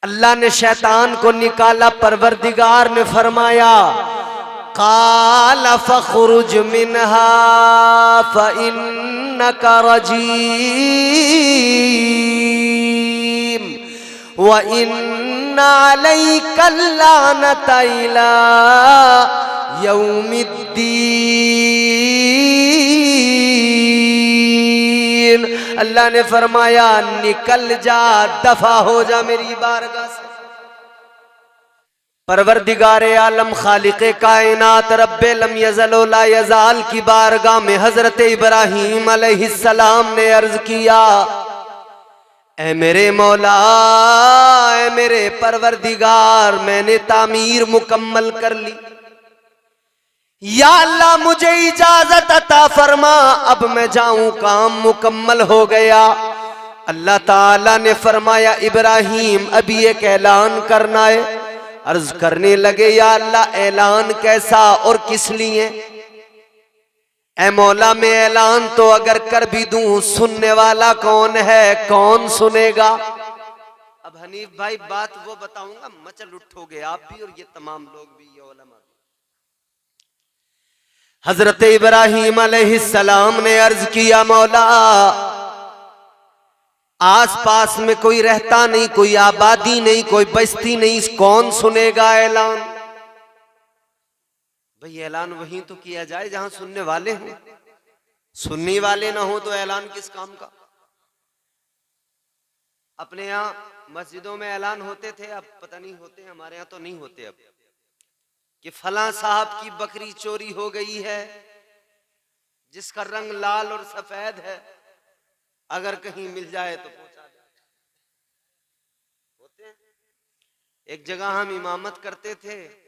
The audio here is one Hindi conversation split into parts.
अल्लाह ने शैतान को निकाला, परवरदिगार ने फरमाया काला फखरुज मिनहा फइन्नका रजीम व इन्ना अलैका लानता इला यौमिद्दीन। अल्लाह ने फरमाया निकल जा, दफा हो जा मेरी बारगाह से। परवरदिगारे आलम खालिक़े कायनात रब्बे लम यज़ल व ला यज़ाल की बारगाह में हजरत इब्राहीम अलैहिस्सलाम ने अर्ज किया, ऐ मेरे मौला, ऐ मेरे परवरदिगार, मैंने तामीर मुकम्मल कर ली, या अल्लाह मुझे इजाजत अता फरमा, अब मैं जाऊं, काम मुकम्मल हो गया। अल्लाह ताला ने फरमाया इब्राहीम अभी एक ऐलान करना है। अर्ज करने लगे या अल्लाह ऐलान कैसा और किस लिए? ऐ मौला मैं ऐलान तो अगर कर भी दूं, सुनने वाला कौन है, कौन सुनेगा? अब हनीफ भाई बात वो बताऊंगा, मचल उठोगे आप भी और ये तमाम लोग भी, ये उलमा भी। हजरत इब्राहीम अलैहिस्सलाम ने अर्ज किया मौला आस पास में कोई रहता नहीं, कोई आबादी नहीं, कोई बस्ती नहीं, कौन सुनेगा ऐलान? भाई ऐलान वहीं तो किया जाए जहां सुनने वाले हों, सुनने वाले ना हो तो ऐलान किस काम का? अपने यहाँ मस्जिदों में ऐलान होते थे, अब पता नहीं होते, हमारे यहाँ तो नहीं होते अब, कि फलां साहब की बकरी चोरी हो गई है जिसका रंग लाल और सफेद है, अगर कहीं मिल जाए तो पहुंचा दे। होते हैं। एक जगह हम इमामत करते थे,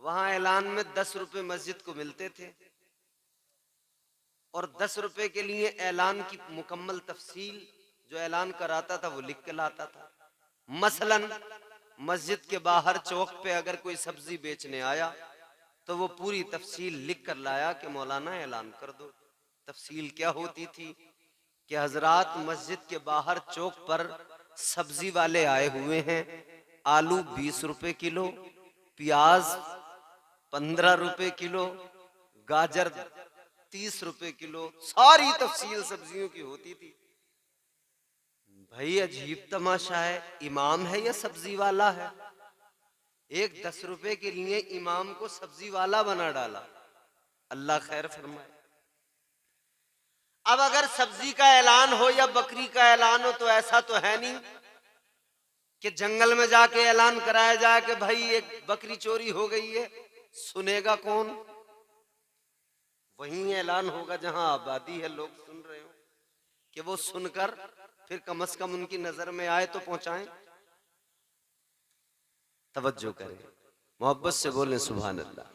वहां ऐलान में 10 रुपए मस्जिद को मिलते थे और 10 रुपए के लिए ऐलान की मुकम्मल तफसील जो ऐलान कराता था वो लिख के लाता था। मसलन मस्जिद के बाहर चौक पे अगर कोई सब्जी बेचने आया तो वो पूरी तफसील लिख कर लाया कि मौलाना ऐलान कर दो। तफसील क्या होती थी कि हजरात मस्जिद के बाहर चौक पर सब्जी वाले आए हुए हैं, आलू 20 रुपए किलो, प्याज 15 रुपए किलो, गाजर 30 रुपए किलो, सारी तफसील सब्जियों की होती थी। भाई अजीब तमाशा है, इमाम है या सब्जी वाला है? एक 10 रुपए के लिए इमाम को सब्जी वाला बना डाला, अल्लाह खैर फरमाए। अब अगर सब्जी का ऐलान हो या बकरी का ऐलान हो तो ऐसा तो है नहीं कि जंगल में जाके ऐलान कराया जाए कि भाई एक बकरी चोरी हो गई है, सुनेगा कौन? वहीं ऐलान होगा जहां आबादी है, लोग सुन रहे हो, कि वो सुनकर फिर कम से कम उनकी नजर में आए तो पहुंचाएं। तवज्जो करें, मोहब्बत से बोलें सुभान अल्लाह।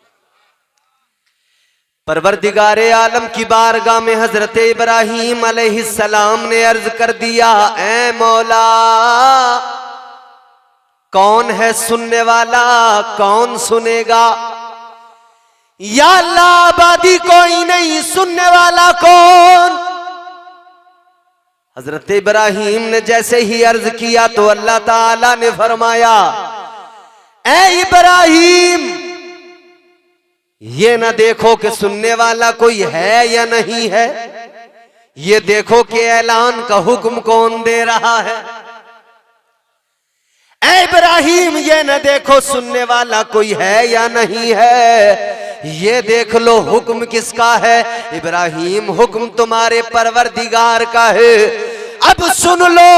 परवरदिगारे आलम की बारगाह में हजरत इब्राहीम अलैहिस्सलाम ने अर्ज कर दिया, ऐ मौला कौन है सुनने वाला, कौन सुनेगा? या अल्लाह आबादी कोई नहीं, सुनने वाला कौन? हजरत इब्राहीम ने जैसे ही अर्ज किया तो अल्लाह ताला ने फरमाया, ऐ इब्राहीम ये ना देखो कि सुनने वाला कोई है या नहीं है, ये देखो कि ऐलान का हुक्म कौन दे रहा है। ऐ इब्राहीम ये ना देखो सुनने वाला कोई है या नहीं है, ये देख लो हुक्म किसका है। इब्राहीम हुक्म तुम्हारे परवरदिगार का है। अब सुन लो,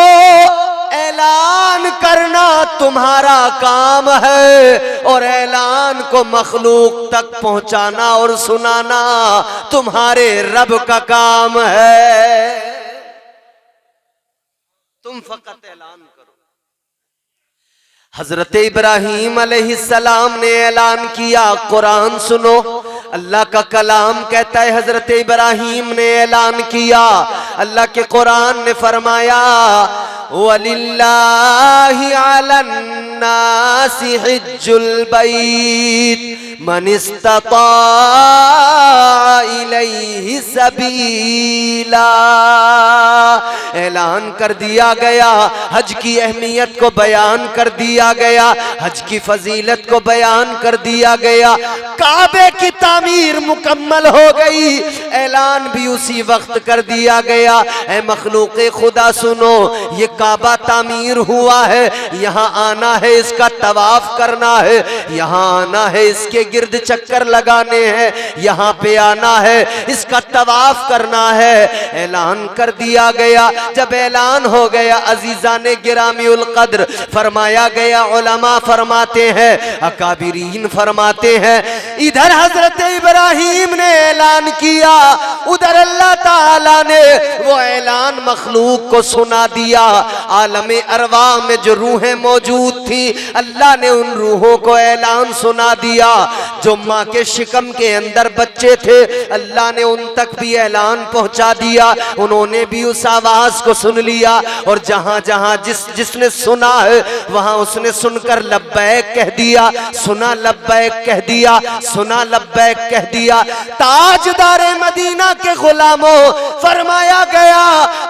ऐलान करना तुम्हारा काम है और ऐलान को मखलूक तक पहुंचाना और सुनाना तुम्हारे रब का काम है। तुम फकत ऐलान करो। हजरत इब्राहीम अलैहिस्सलाम ने ऐलान किया, कुरान सुनो, अल्लाह का कलाम कहता है हजरत इब्राहीम ने ऐलान किया। अल्लाह के कुरान ने फरमाया, वलिल्लाहि अलन्नासि हिज्जुल बैत मन इस्तता इलैहि सबीला। ऐलान कर दिया गया, हज की अहमियत को बयान कर दिया गया, हज की फजीलत को बयान कर दिया गया। काबे की तामीर मुकम्मल हो गई, ऐलान भी उसी वक्त कर दिया गया। ऐ मखलूक़े खुदा सुनो, ये काबा तामीर हुआ है, यहाँ आना है, इसका तवाफ करना है, यहाँ आना है, इसके गिर्द चक्कर लगाने हैं, यहाँ पे आना है, इसका तवाफ करना है। ऐलान कर दिया गया। जब ऐलान हो गया अजीजाने गिरामी उल कद्र, फरमाया गया, उलमा फरमाते हैं, अकाबिरीन फरमाते हैं, इधर हजरत इब्राहीम ने ऐलान किया, उधर अल्लाह ताला ने वो ऐलान मखलूक को सुना दिया। आलमे अरवाह में जो रूहें मौजूद थी, अल्लाह ने उन रूहों को ऐलान सुना दिया। जो माँ के शिकम के अंदर बच्चे थे, अल्लाह ने उन तक भी ऐलान पहुंचा दिया, उन्होंने भी उस आवाज को सुन लिया। और जहां जहां जिसने सुना है, वहां उसने सुनकर लब्बैक कह दिया, सुना लब्बैक कह दिया, सुना लब्बैक कह दिया। ताजदारे मदीना के गुलामों, फरमाया गया,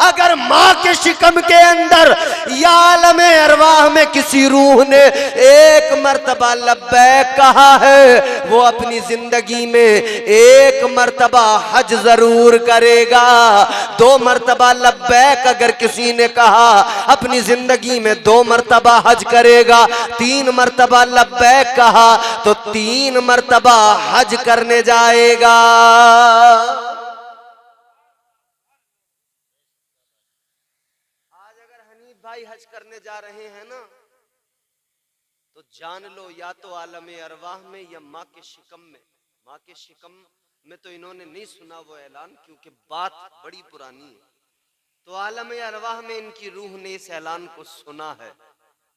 अगर माँ के शिकम के अंदर या आलमे अरवाह में किसी रूह ने एक मर्तबा लब्बैक कहा है, वो अपनी जिंदगी में एक मर्तबा हज जरूर करेगा। 2 मर्तबा लब्बैक अगर किसी ने कहा, अपनी जिंदगी में 2 मर्तबा हज करेगा। 3 मर्तबा लब्बैक कहा तो 3 मर्तबा हज करने जाएगा। आज अगर हनीफ भाई हज करने जा रहे हैं ना, तो जान लो, या तो आलमे अरवाह में या माँ के शिकम में। माँ के शिकम में तो इन्होंने नहीं सुना वो ऐलान, क्योंकि बात बड़ी पुरानी है। तो आलमे अरवाह में इनकी रूह ने इस ऐलान को सुना है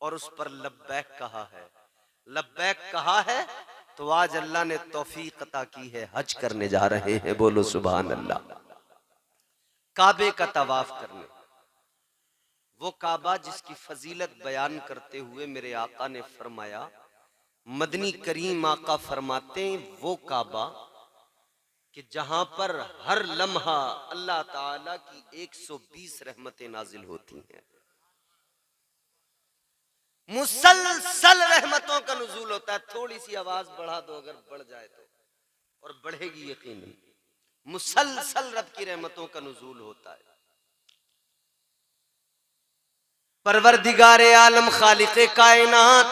और उस पर लब्बैक कहा है। लब्बैक कहा है तो आज अल्लाह ने तौफीक अता की है, हज करने जा रहे हैं। बोलो सुभान अल्लाह। काबे का तवाफ करने, वो काबा जिसकी फजीलत बयान करते हुए मेरे आका ने फरमाया, मदनी करीम आका फरमाते हैं, वो काबा कि जहां पर हर लम्हा अल्लाह ताला की 120 रहमतें नाजिल होती हैं, मुसलसल रहमतों का नुज़ूल होता है। थोड़ी सी आवाज बढ़ा दो, अगर बढ़ जाए तो, और बढ़ेगी यकीनन। मुसलसल रब की रहमतों का नुज़ूल होता है। परवरदिगारे आलम खालिक़े कायनात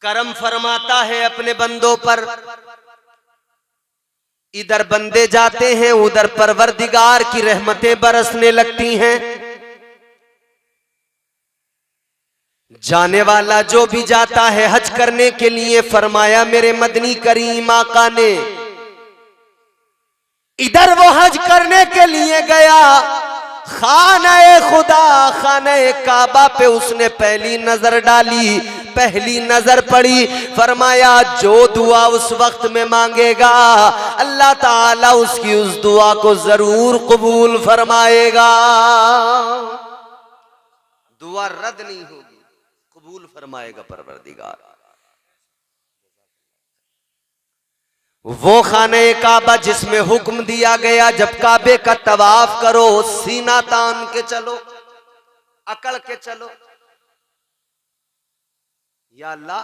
करम फरमाता है अपने बंदों पर। इधर बंदे जाते हैं, उधर परवरदिगार की रहमतें बरसने लगती हैं। जाने वाला जो भी जाता है हज करने के लिए, फरमाया मेरे मदनी करीम आका ने, इधर वो हज करने के लिए गया, खाने खुदा, खाने काबा पे उसने पहली नजर डाली, पहली नजर पड़ी। फरमाया जो दुआ उस वक्त में मांगेगा, अल्लाह ताला उसकी उस दुआ को जरूर कबूल फरमाएगा। दुआ रद्द नहीं होगी, कबूल फरमाएगा परवरदिगार। वो खाने काबा जिसमें हुक्म दिया गया, जब काबे का तवाफ करो, सीना तान के चलो, अकड़ के चलो। या अल्लाह,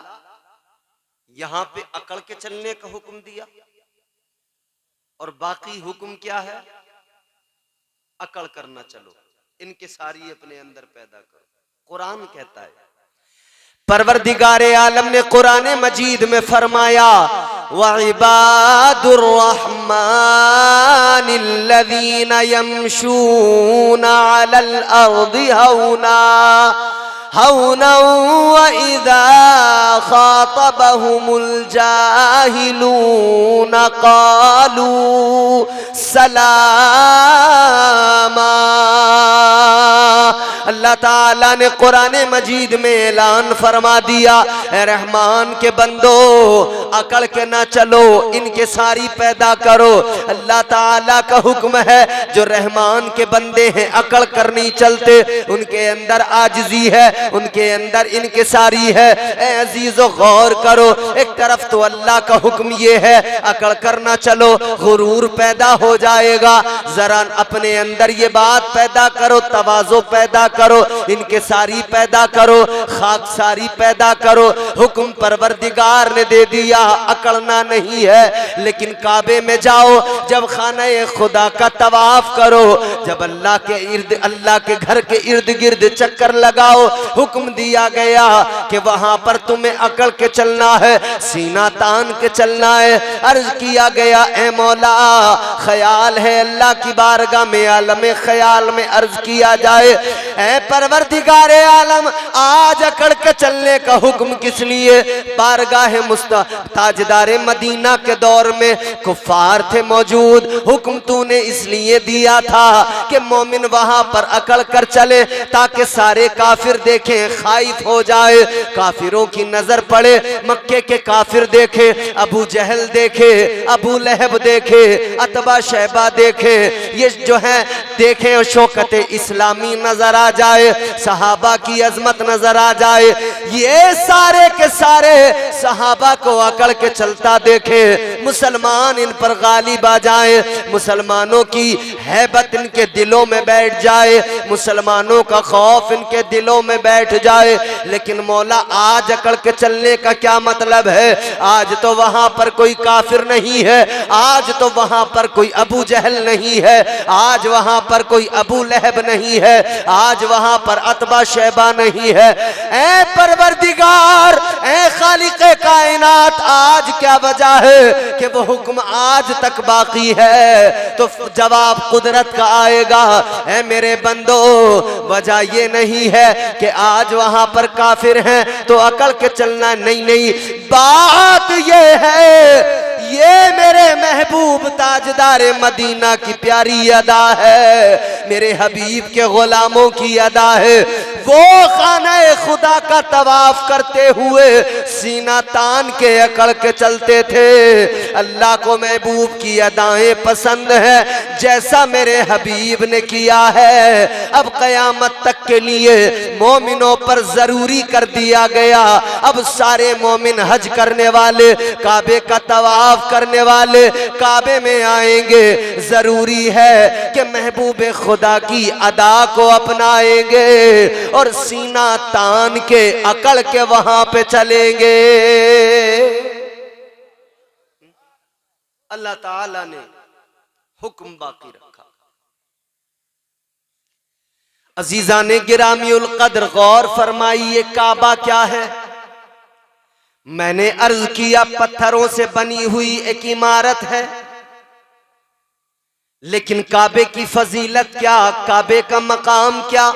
यहां पे अकड़ के चलने का हुक्म दिया, और बाकी हुक्म क्या है? अकड़ करना चलो, इनके सारी अपने अंदर पैदा करो। कुरान कहता है, परवरदिगारे आलम ने कुरान मजीद में फरमाया, व इबादुर रहमानिल्लज़ीना यमशूना अलल अर्दि हौना हौना व इज़ा खातबहुमुल जाहिलूना क़ालू सलामा। अल्लाह ताला ने कुरान मजीद में ऐलान फरमा दिया, ए रहमान के बंदो, अकड़ के ना चलो, इनके सारी पैदा करो। अल्लाह ताला का हुक्म है, जो रहमान के बंदे हैं अकड़ करनी चलते, उनके अंदर आजिज़ी है, उनके अंदर इनके सारी है। ए अजीजो गौर करो, एक तरफ तो अल्लाह का हुक्म ये है अकड़ करना चलो, गुरूर पैदा हो जाएगा। जरा अपने अंदर ये बात पैदा करो, तवाज़ो पैदा करो, इनके सारी पैदा करो, खाक सारी पैदा करो। हुक्म परवरदिगार ने दे दिया, अकड़ना नहीं है। लेकिन काबे में जाओ, जब खाना खुदा का तवाफ करो, जब अल्लाह के घर के इर्द गिर्द चक्कर लगाओ, हुक्म दिया गया कि वहां पर तुम्हें अकड़ के चलना है, सीना तान के चलना है। अर्ज किया गया, ए मौला, ख्याल है अल्लाह की बारगाह में, आलम ख्याल में अर्ज किया जाए, ए परवरदिगारे आलम, आज अकड़ के चलने का हुक्म किस लिए? बारगाह ताजदारे मदीना के दौर में कुफार थे मौजूद, हुक्म तूने इसलिए दिया था कि मोमिन वहां पर अकड़ कर चले, ताकि सारे काफिर देखें, खाइफ हो जाए, काफिरों की नजर पड़े। मक्के के काफिर देखे, अबू जहल देखे, अबू लहब देखे, अतबा शैबा देखे, ये जो है देखे, और शौकत इस्लामी नजर आ जाए, सहाबा की अजमत नजर आ जाए। ये सारे के सारे सहाबा को अकड़ के चलता देखे, मुसलमान इन पर गालिब आ जाए, मुसलमानों की हैबत इनके दिलों में बैठ जाए, मुसलमानों का खौफ इनके दिलों में बैठ जाए। लेकिन मौला, आज अकड़ के चलने का क्या मतलब है? आज तो वहां पर कोई काफिर नहीं है, आज तो वहां पर कोई अबू जहल नहीं है, आज वहां पर कोई अबू लहब नहीं है, आज वहां पर अतबा शैबा नहीं है। ऐ परवरदिगार, ऐ खालिक़े कायनात, आज क्या वजह है कि वो हुक्म आज तक बाकी है? तो जवाब कुदरत का आएगा, ऐ मेरे बंदो, वजह ये नहीं है कि आज वहां पर काफिर हैं तो अकड़ के चलना, नहीं नहीं, बात ये है, ये मेरे महबूब ताजदारे मदीना की प्यारी अदा है, मेरे हबीब के गुलामों की अदा है। वो खाना खुदा का तवाफ करते हुए सीना तान के अकड़ के चलते थे। अल्लाह को महबूब की अदाएं पसंद है, जैसा मेरे हबीब ने किया है। अब कयामत तक के लिए मोमिनों पर जरूरी कर दिया गया, अब सारे मोमिन हज करने वाले, काबे का तवाफ करने वाले काबे में आएंगे। जरूरी है कि महबूब खुदा की अदा को अपनाएंगे और सीना तान के अकड़ के वहां पे चलेंगे। अल्लाह ताला ने हुक्म बाकी रखा। अजीजाने गिरामीउल कद्र, गौर फरमाइए, काबा क्या है? मैंने अर्ज किया, पत्थरों से बनी हुई एक इमारत है, लेकिन काबे की फजीलत क्या, काबे का मकाम क्या,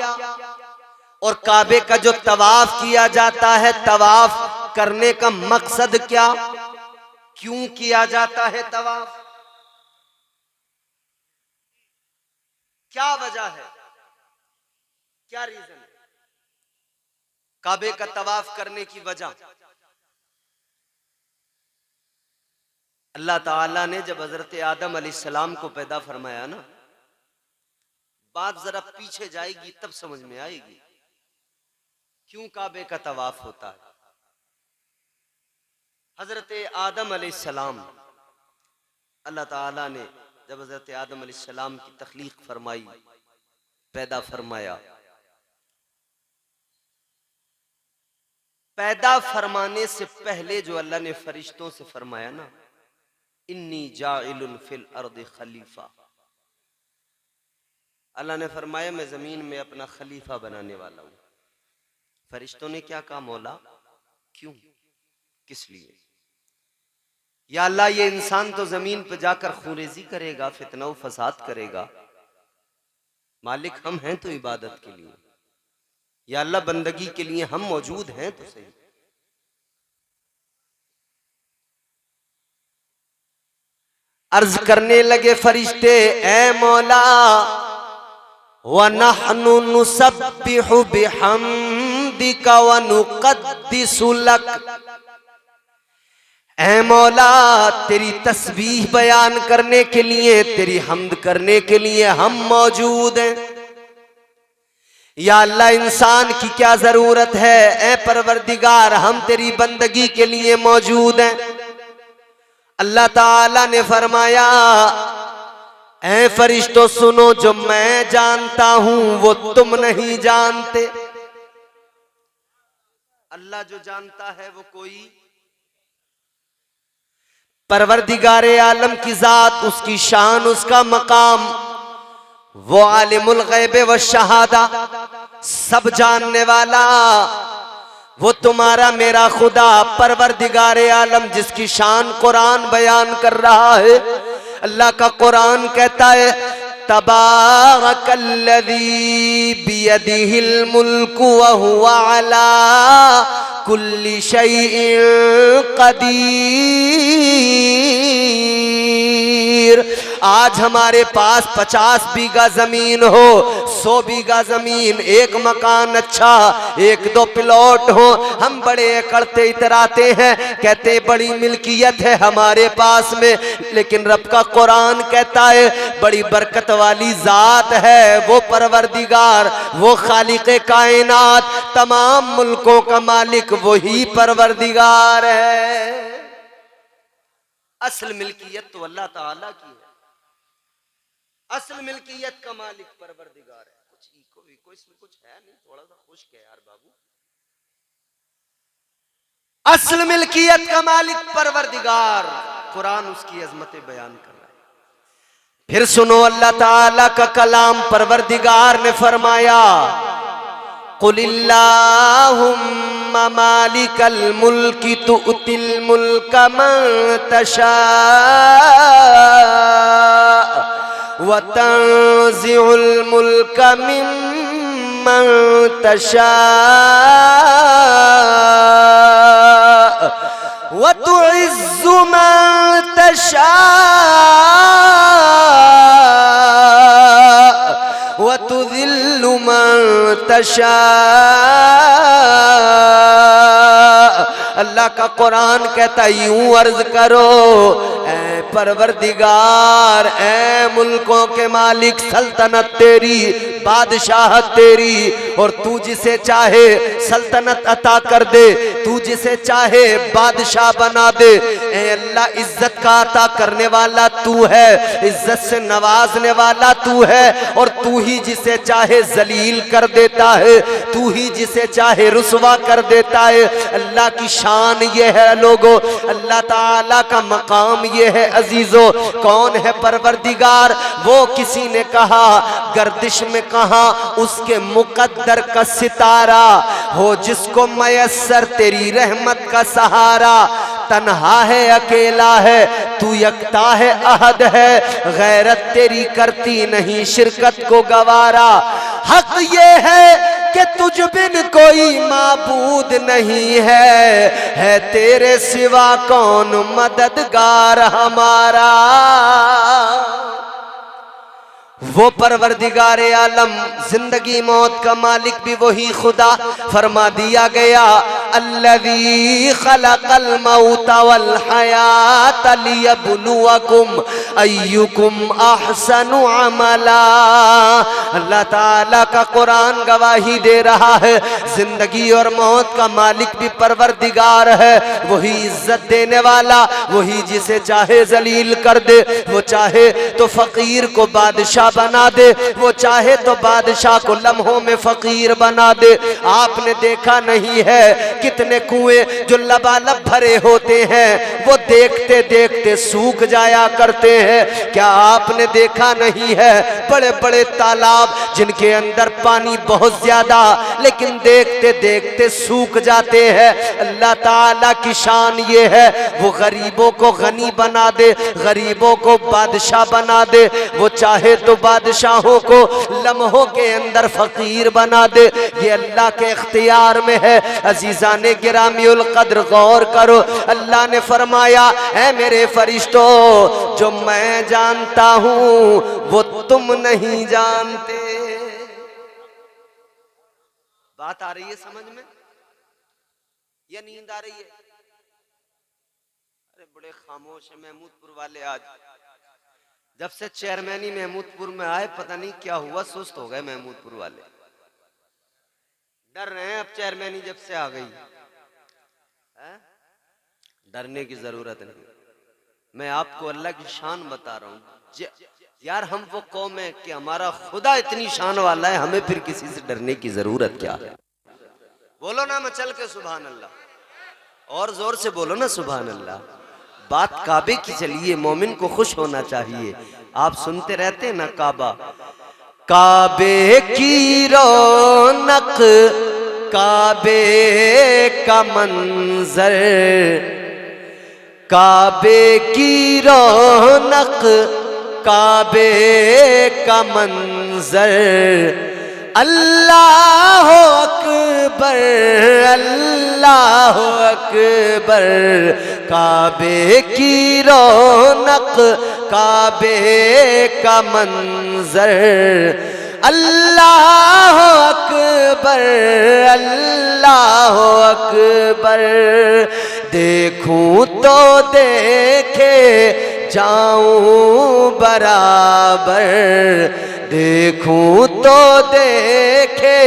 और काबे का जो तवाफ किया जाता है, तवाफ करने का मकसद क्या, क्यों किया जाता है तवाफ, क्या वजह है, क्या रीजन है काबे का तवाफ करने की वजह? अल्लाह ताला ने जब हजरत आदम अलैहिस्सलाम को पैदा फरमाया ना, बात जरा पीछे जाएगी तब समझ में आएगी क्यों काबे का तवाफ होता है। हजरत आदम अलैहिस्सलाम, अल्लाह ताला ने जब हजरत आदम अलैहिस्सलाम की तख्लीक फरमाई, पैदा फरमाया, पैदा फरमाने से पहले जो अल्लाह ने फरिश्तों से फरमाया ना, इन्नी जाइलुन फिल अर्द खलीफा, अल्लाह ने फरमाया मैं जमीन में अपना खलीफा बनाने वाला हूं। फरिश्तों ने क्या कहा? मौला क्यों, किस लिए? या अल्लाह, ये इंसान तो जमीन पर जाकर खूरेजी करेगा, फितना व फसाद करेगा, मालिक हम हैं तो इबादत के लिए, या अल्लाह बंदगी के लिए हम मौजूद हैं तो सही। अर्ज करने लगे फरिश्ते, ए मौला, व नहनु नुसब्बिहु बिहम्दिका व नुक़द्दिसु लक, ऐ मौला तेरी तस्बीह बयान करने के लिए, तेरी हम्द करने के लिए हम मौजूद हैं। या अल्लाह इंसान की क्या जरूरत है, ऐ परवरदिगार हम तेरी बंदगी के लिए मौजूद हैं। अल्लाह ताला ने फरमाया ऐ फरिश्तों सुनो, जो मैं जानता हूं वो तुम नहीं जानते। अल्लाह जो जानता है वो कोई, परवरदिगारे आलम की जात, उसकी शान, उसका मकाम, वो आलिमुल गैब व शहादा, सब जानने वाला, वो तुम्हारा मेरा खुदा परवरदिगारे आलम जिसकी शान कुरान बयान कर रहा है। अल्लाह का कुरान कहता है तबारकल्लज़ी बियदिहिल मुल्कु व हुवा अला कुल्ली शैइन कदीर। आज हमारे पास 50 बीघा जमीन हो, 100 बीघा जमीन, एक मकान अच्छा, एक दो प्लॉट हो, हम बड़े करते इतराते हैं, कहते हैं बड़ी मिल्कियत है हमारे पास में, लेकिन रब का कुरान कहता है बड़ी बरकत वाली जात है वो परवरदिगार, वो खालिक़े कायनात, तमाम मुल्कों का मालिक वही परवरदिगार है। असल मिल्कियत तो अल्लाह ताला की है, असल मिल्कियत का मालिक परवरदिगार है। कुछ इको विको इसमें कुछ है नहीं, थोड़ा सा खुश्क है यार बाबू। असल मिल्कियत का मालिक परवरदिगार, कुरान उसकी अजमतें बयान कर रहा है। फिर सुनो अल्लाह ताला का कलाम, परवरदिगार ने फरमाया कुलिल्लाहुम्मा मालिकल मुल्की तुअतिल मुल्का मन तशा व तंज़िउल मुल्का मिम्मन तशा व तुइज़्ज़ु मन तशा व तुज़िल्लु मन तशा। अल्लाह का कुरान कहता यूं अर्ज करो ऐ परवरदिगार, ऐ मुल्कों के मालिक, सल्तनत तेरी, बादशाहत तेरी, और तू जिसे चाहे सल्तनत अता कर दे, तू जिसे चाहे बादशाह बना दे। ऐ अल्लाह इज्जत का अता करने वाला तू है, इज्जत से नवाजने वाला तू है, और तू ही जिसे चाहे जलील कर देता है, तू ही जिसे चाहे रुसवा कर देता है। अल्लाह की शान ये है लोगो, अल्लाह ताला का मकाम ये है अजीजो। कौन है परवरदिगार? वो किसी ने कहा गर्दिश में कहा उसके मुकद्दर का सितारा हो, जिसको मयस्सर तेरी रहमत का सहारा। तन्हा है, अकेला है, तू यकता है, अहद है, गैरत तेरी करती नहीं शिरकत को गवारा। हक ये है कि तुझ बिन कोई माबूद नहीं है तेरे सिवा कौन मददगार हमारा। वो परवरदिगारे आलम, जिंदगी मौत का मालिक भी वही खुदा। फरमा दिया गया अल्लज़ी खलक़ल मौत वल हयात लियब्लुवकुम अय्युकुम अहसनु अमला। अल्लाह ताला का कुरान गवाही दे रहा है, जिंदगी और मौत का मालिक भी परवरदिगार है, वही इज्जत देने वाला, वही जिसे चाहे जलील कर दे, वो चाहे तो फकीर को बादशाह बना दे, वो चाहे तो बादशाह को लम्हों में फकीर बना दे। आपने देखा नहीं है कितने कुएं जो लबालब भरे होते हैं वो देखते देखते सूख जाया करते हैं? क्या आपने देखा नहीं है बड़े बड़े तालाब जिनके अंदर पानी बहुत ज्यादा लेकिन देखते देखते सूख जाते हैं? अल्लाह ताला की शान ये है, वो गरीबों को गनी बना दे, गरीबों को बादशाह बना दे, वो चाहे तो बादशाहों को लम्हों के अंदर फकीर बना दे। ये अल्लाह के इख्तियार में है। अजीजाने गिरामीउल कद्र गौर करो, अल्लाह ने फरमाया ऐ मेरे फरिश्तों, जो मैं जानता हूं वो तुम नहीं जानते। बात आ रही है समझ में या नींद आ रही है? बड़े खामोश है महमूदपुर वाले आज। जब से चेयरमैनी महमूदपुर में आए पता नहीं क्या हुआ, सुस्त हो गए महमूदपुर वाले, डर रहे हैं। अब चेयरमैनी जब से आ गई है? डरने की जरूरत नहीं। मैं आपको अल्लाह की शान बता रहा हूं यार। हम वो कौम है कि हमारा खुदा इतनी शान वाला है, हमें फिर किसी से डरने की जरूरत क्या है? बोलो ना मचल के सुभान अल्लाह, और जोर से बोलो ना सुभान अल्लाह। बात काबे की चलिए, मोमिन को खुश होना चाहिए। आप सुनते रहते हैं ना काबा, काबे की रौनक, काबे का मंजर, काबे की रौनक, काबे का मंजर, अल्लाह अकबर, अल्लाह अकबर, काबे की रौनक, काबे का मंजर, अल्लाह अकबर, अल्लाह अकबर, देखूं तो देखे जाऊं बराबर, देखूं तो देखे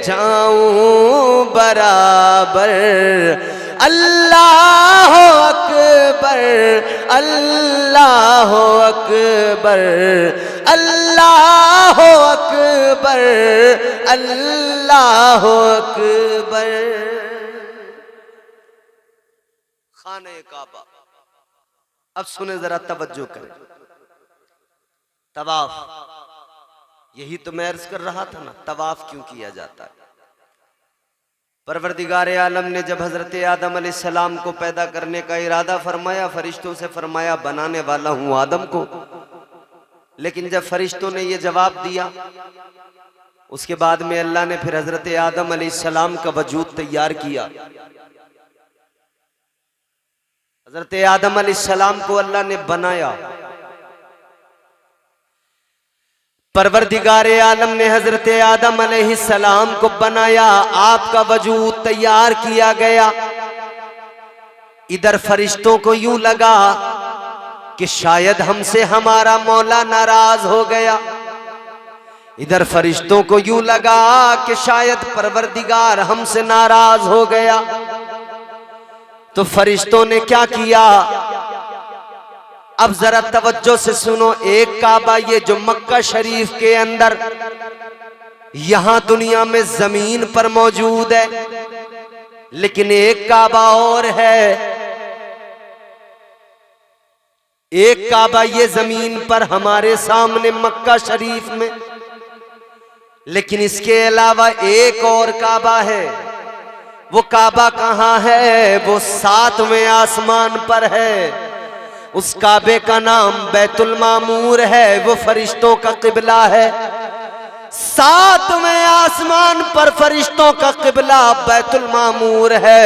जाऊं बराबर, अल्लाह अकबर, अल्लाह अकबर, अल्लाह अकबर, अल्लाह अकबर। खाने काबा। अब सुने जरा, तवज्जो करें। तवाफ, यही तो मैं अर्ज कर रहा था ना, तवाफ क्यों किया जाता है? परवरदिगार आलम ने जब हजरत आदम अलैहिस्सलाम को पैदा करने का इरादा फरमाया, फरिश्तों से फरमाया बनाने वाला हूं आदम को। लेकिन जब फरिश्तों ने यह जवाब दिया, उसके बाद में अल्लाह ने फिर हजरत आदम अलैहिस्सलाम का वजूद तैयार किया। हजरत आदम अलैहिस्सलाम को अल्लाह ने बनाया। परवरदिगार आलम ने हजरत आदम अलैहिस्सलाम को बनाया, आपका वजूद तैयार किया गया। इधर फरिश्तों को यूं लगा कि शायद हमसे हमारा मौला नाराज हो गया, इधर फरिश्तों को यूं लगा कि शायद परवरदिगार हमसे नाराज हो गया। तो फरिश्तों ने क्या किया? अब जरा तवज्जो से सुनो। एक काबा ये जो मक्का शरीफ के अंदर, यहां दुनिया में जमीन पर मौजूद है, लेकिन एक काबा और है। एक काबा ये जमीन पर हमारे सामने मक्का शरीफ में, लेकिन इसके अलावा एक और काबा है। वो काबा कहां है? वो 7वें आसमान पर है। उस काबे का नाम बैतुल मामूर है, वो फरिश्तों का किबला है। 7वें आसमान पर फरिश्तों का किबला बैतुल मामूर है,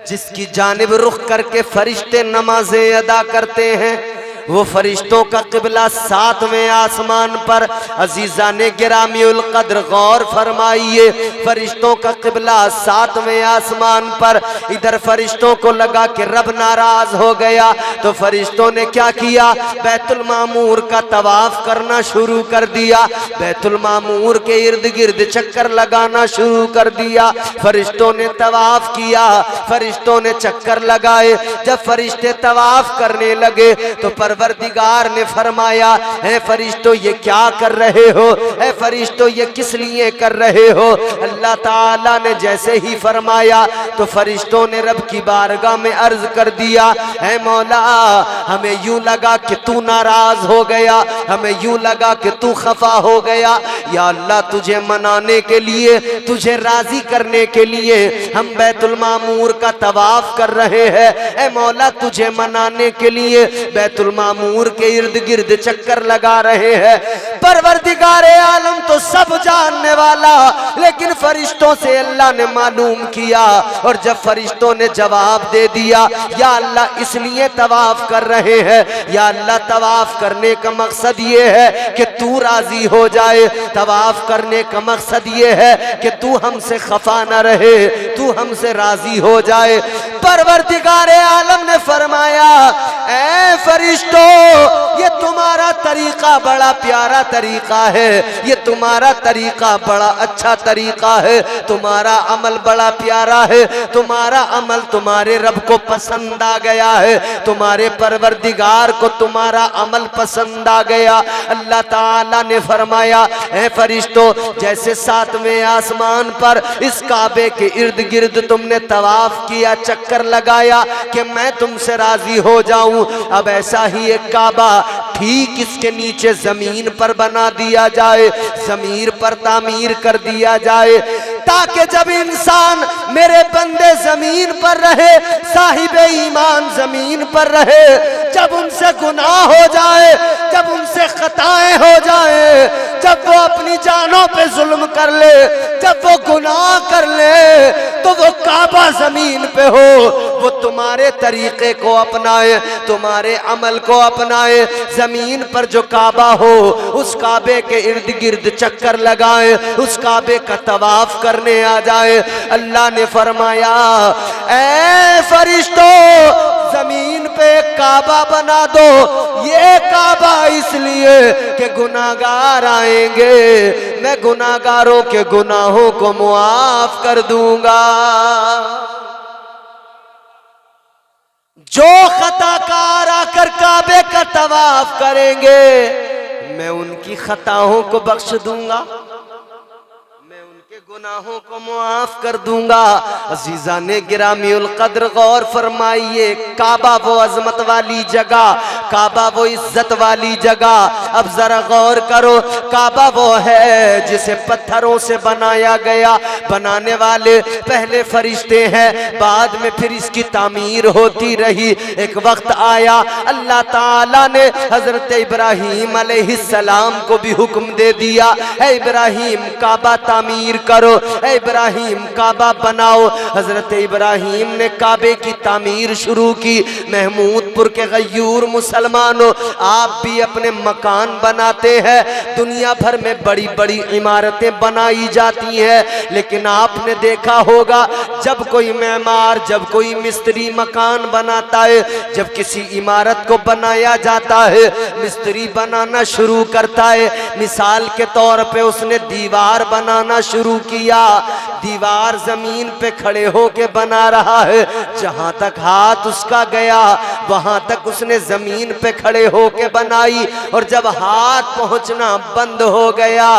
जिसकी जानिब रुख करके फरिश्ते नमाजें अदा करते हैं। वो फरिश्तों का किबला 7वें आसमान पर। अजीज़ाने गिरामीउल कद्र गौर फरमाइए, फरिश्तों का किबला 7वें आसमान पर। इधर फरिश्तों को लगा कि रब नाराज हो गया, तो फरिश्तों ने क्या किया? बैतुल मामूर का तवाफ करना शुरू कर दिया। बैतुल मामूर के इर्द गिर्द चक्कर लगाना शुरू कर दिया। फरिश्तों ने तवाफ किया, फरिश्तों ने चक्कर लगाए। जब फरिश्ते तवाफ करने लगे तो परवरदिगार ने फरमाया, है फरिश्तों ये क्या कर रहे हो? है फरिश्तों ये किस लिए कर रहे हो? अल्लाह ताला ने जैसे ही फरमाया तो फरिश्तों ने रब की बारगाह में अर्ज कर दिया, है मौला हमें यूं लगा कि तू नाराज हो गया, हमें यूं लगा कि तू खफा हो गया। या अल्लाह तुझे मनाने के लिए, तुझे राजी करने के लिए हम बैतुल मामूर का तवाफ कर रहे हैं। ए मौला तुझे मनाने के लिए बैतुल मामूर के इर्द गिर्द चक्कर लगा रहे हैं। परवरदिगार आलम तो सब जानने वाला, लेकिन फरिश्तों से अल्लाह ने मालूम किया। और जब फरिश्तों ने जवाब दे दिया, या अल्लाह इसलिए तवाफ कर रहे हैं, या अल्लाह तवाफ करने का मकसद ये है कि तू राजी हो जाए। तवाफ करने का मकसद ये है कि तू हमसे खफा न रहे, तू हमसे राजी हो जाए। परवरदिगारे आलम ने फरमाया, ऐ फरिश्तों, ये तुम्हारा तरीका बड़ा प्यारा तरीका है, ये तुम्हारा तरीका बड़ा अच्छा तरीका है, तुम्हारा अमल बड़ा प्यारा है, तुम्हारा अमल तुम्हारे रब को पसंद आ गया है, तुम्हारे परवरदिगार को तुम्हारा अमल पसंद आ गया। अल्लाह ताला ने फरमाया, ऐ फरिश्तों, जैसे सातवें आसमान पर इस काबे के इर्द गिर्द तुमने तवाफ किया, चक्कर लगाया कि मैं तुमसे राजी हो जाऊं, अब ऐसा ही एक काबा ठीक इसके नीचे जमीन पर बना दिया जाए, जमीन पर तामीर कर दिया जाए, ताकि जब इंसान मेरे बंदे जमीन पर रहे, साहिबे ईमान जमीन पर रहे, जब उनसे गुनाह हो जाए, जब उनसे खताएं हो जाए, जब वो अपनी जानों पे जुल्म कर ले, जब वो गुनाह कर ले, तो वो काबा जमीन पे हो, वो तुम्हारे तरीके को अपनाए, तुम्हारे अमल को अपनाए, जमीन पर जो काबा हो उस काबे के इर्द गिर्द चक्कर लगाए, उस काबे का तवाफ करने आ जाए। अल्लाह ने फरमाया, ऐ फरिश्तों, जमीन पे काबा बना दो, ये काबा इसलिए कि गुनाहगार आएंगे, मैं गुनाहगारों के गुनाहों को मुआफ कर दूंगा। जो खताकार आकर काबे का तवाफ करेंगे, मैं उनकी खताओं को बख्श दूंगा, मैं उनके गुनाहों को मुआफ कर दूंगा। अजीजा ने गिरामीउल कद्र गौर फरमाइए, काबा वो अजमत वाली जगह, काबा वो इज्जत वाली जगह। अब जरा गौर करो, काबा वो है जिसे पत्थरों से बनाया गया, बनाने वाले पहले फरिश्ते हैं, बाद में फिर इसकी तामीर होती रही। एक वक्त आया, अल्लाह ताला ने हजरत इब्राहीम अलैहिस्सलाम को भी हुक्म दे दिया, है इब्राहीम काबा तामीर करो, है इब्राहीम काबा बनाओ। हजरत इब्राहीम ने काबे की तामीर शुरू की। महमूदपुर के गयूर मुसलमानों, आप भी अपने मकान बनाते हैं, दुनिया भर में बड़ी बड़ी इमारतें बनाई जाती हैं, लेकिन आपने देखा होगा जब कोई मेमार, जब कोई मिस्त्री मकान बनाता है, जब किसी इमारत को बनाया जाता है, मिस्त्री बनाना शुरू करता है, मिसाल के तौर पे उसने दीवार बनाना शुरू किया, दीवार जमीन पे खड़े होके बना रहा है, जहां तक हाथ उसका गया वहां तक उसने जमीन पे खड़े होके बनाई, और जब हाथ पहुंचना बंद हो गया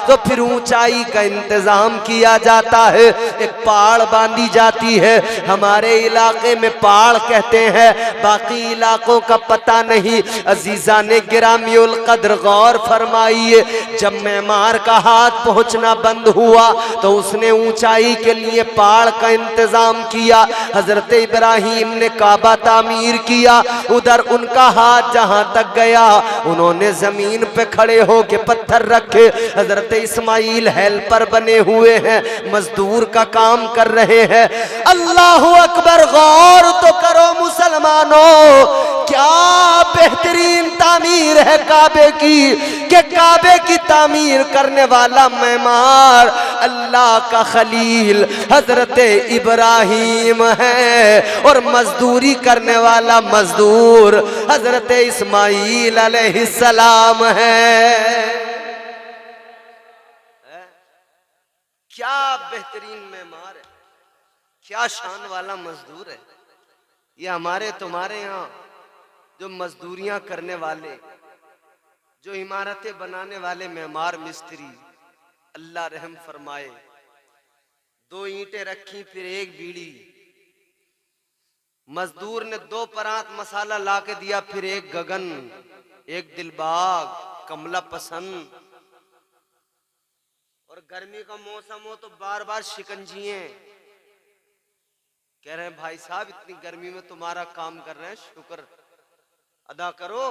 तो फिर ऊंचाई का इंतजाम किया जाता है, एक पहाड़ बांधी जाती है। हमारे इलाके में पहाड़ कहते हैं, बाकी इलाकों का पता नहीं। अजीजा ने गिरामीउल कद्र गौर फरमाइए, जब मेमार का हाथ पहुंचना बंद हुआ तो उसने ऊंचाई के लिए पहाड़ का इंतजाम किया। हजरत इब्राहीम ने काबा तामीर किया, उधर उनका हाथ जहां तक गया उन्होंने जमीन पे खड़े होके पत्थर रखे। हजरत इस्माइल हेल्पर बने हुए हैं, मजदूर का काम कर रहे हैं। अल्लाह अकबर, गौर तो करो मुसलमानों, क्या बेहतरीन तामीर है काबे की, कि काबे की तामीर करने वाला मेमार अल्लाह का खलील हजरत इब्राहीम है, और मजदूरी करने वाला मजदूर हजरत इस्माइल अलैहिस्सलाम है। क्या बेहतरीन मेमार है, क्या शान वाला मजदूर है। ये हमारे तुम्हारे यहाँ जो मजदूरियां करने वाले, जो इमारतें बनाने वाले मेमार मिस्त्री, अल्लाह रहम फरमाए, 2 ईंटें रखी फिर 1 बीड़ी, मजदूर ने 2 परात मसाला ला के दिया, फिर 1 गगन, 1 दिलबाग, कमला पसंद, और गर्मी का मौसम हो तो बार बार शिकंजिए। कह रहे हैं भाई साहब इतनी गर्मी में तुम्हारा काम कर रहे हैं, शुक्र अदा करो,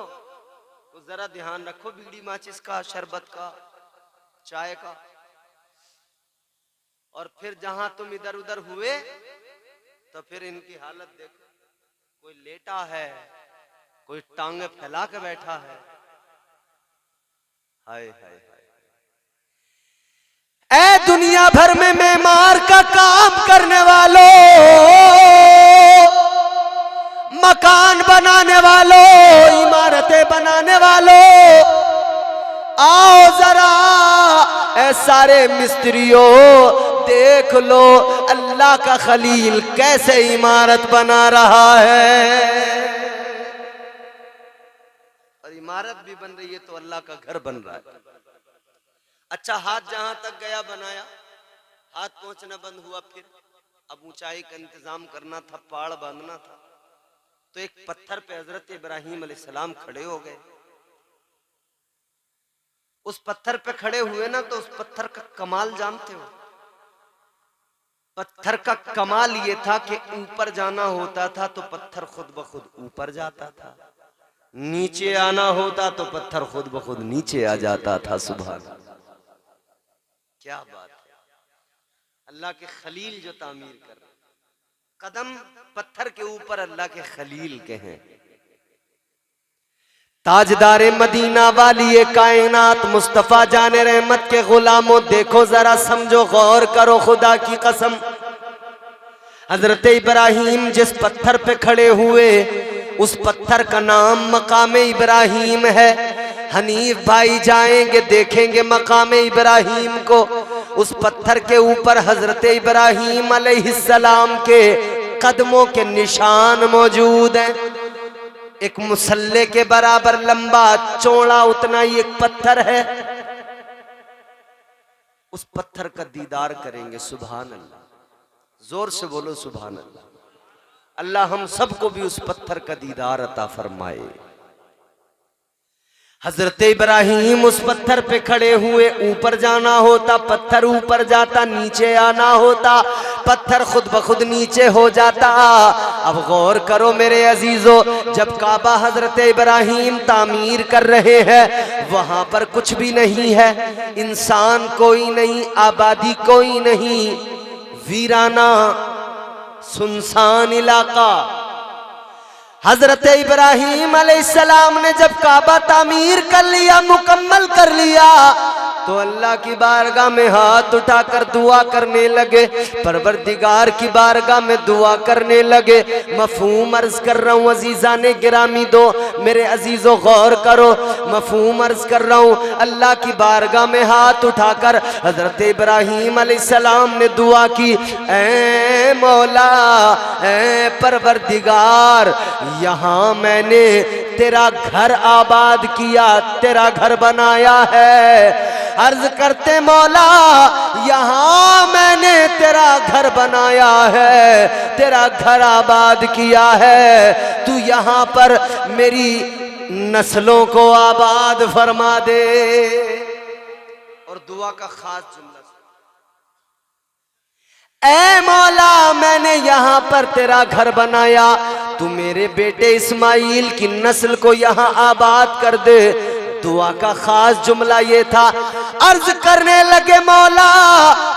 तो जरा ध्यान रखो बीड़ी माचिस का, शरबत का, चाय का। और फिर जहां तुम इधर उधर हुए तो फिर इनकी हालत देखो, कोई लेटा है, कोई टांगे फैला के बैठा है। हाय हाय हाय। ऐ दुनिया भर में मेमार का काम करने वालों, वालों, इमारतें बनाने वालों, आओ जरा ऐ सारे मिस्त्रियों, देख लो अल्लाह का खलील कैसे इमारत बना रहा है। और इमारत भी बन रही है तो अल्लाह का घर बन रहा है। अच्छा, हाथ जहां तक गया बनाया, हाथ पहुंचना बंद हुआ, फिर अब ऊंचाई का इंतजाम करना था, पहाड़ बांधना था। तो एक पत्थर पे हजरत इब्राहिम अलैहिस्सलाम खड़े हो गए। उस पत्थर पे खड़े हुए ना, तो उस पत्थर का कमाल जानते हो? पत्थर का कमाल ये था कि ऊपर जाना होता था तो पत्थर खुद ब खुद ऊपर जाता था, नीचे आना होता तो पत्थर खुद ब खुद नीचे आ जाता था। सुभान, क्या बात है! अल्लाह के खलील जो तामीर कर रहे, कदम पत्थर के ऊपर अल्लाह के खलील के हैं। ताजदारे मदीना वाली कायनात मुस्तफा जाने रहमत के गुलामों, देखो जरा, समझो, गौर करो, खुदा की कसम। हजरत इब्राहिम जिस पत्थर पे खड़े हुए, उस पत्थर का नाम मकाम इब्राहिम है। हनीफ भाई जाएंगे, देखेंगे मकाम इब्राहिम को। उस पत्थर के ऊपर हजरत इब्राहिम अलैहिस्सलाम के कदमों के निशान मौजूद हैं। एक मुसल्ले के बराबर लंबा चौड़ा उतना ही एक पत्थर है। उस पत्थर का दीदार करेंगे। सुभान अल्लाह, जोर से बोलो सुभान अल्लाह। अल्लाह हम सबको भी उस पत्थर का दीदार अता फरमाए। हजरत इब्राहिम उस पत्थर पे खड़े हुए, ऊपर जाना होता पत्थर ऊपर जाता, नीचे आना होता पत्थर खुद ब खुद नीचे हो जाता। अब गौर करो मेरे अजीजों, जब काबा हजरत इब्राहिम तामीर कर रहे हैं, वहां पर कुछ भी नहीं है, इंसान कोई नहीं, आबादी कोई नहीं, वीराना सुनसान इलाका। हजरत इब्राहिम अलैहिस्सलाम ने जब काबा तामीर कर लिया, मुकम्मल कर लिया, तो अल्लाह की बारगाह में हाथ उठाकर दुआ करने लगे, परवरदिगार की बारगाह में दुआ करने लगे। मफहूम अर्ज कर रहा हूँ अजीजाने गिरामी, दो मेरे अजीजों गौर करो, मफहूम अर्ज कर रहा हूँ। अल्लाह की बारगाह में हाथ उठाकर हजरत इब्राहिम अलैहिस्सलाम ने दुआ की, ऐ मौला, ऐ परवरदिगार, यहाँ मैंने तेरा घर आबाद किया, तेरा घर बनाया है। अर्ज करते मौला, यहाँ मैंने तेरा घर बनाया है, तेरा घर आबाद किया है, तू यहाँ पर मेरी नस्लों को आबाद फरमा दे। और दुआ का खास जुमला, ऐ मौला, मैंने यहाँ पर तेरा घर बनाया, तू मेरे बेटे इस्माइल की नस्ल को यहाँ आबाद कर दे। दुआ का खास जुमला ये था, अर्ज करने लगे मौला,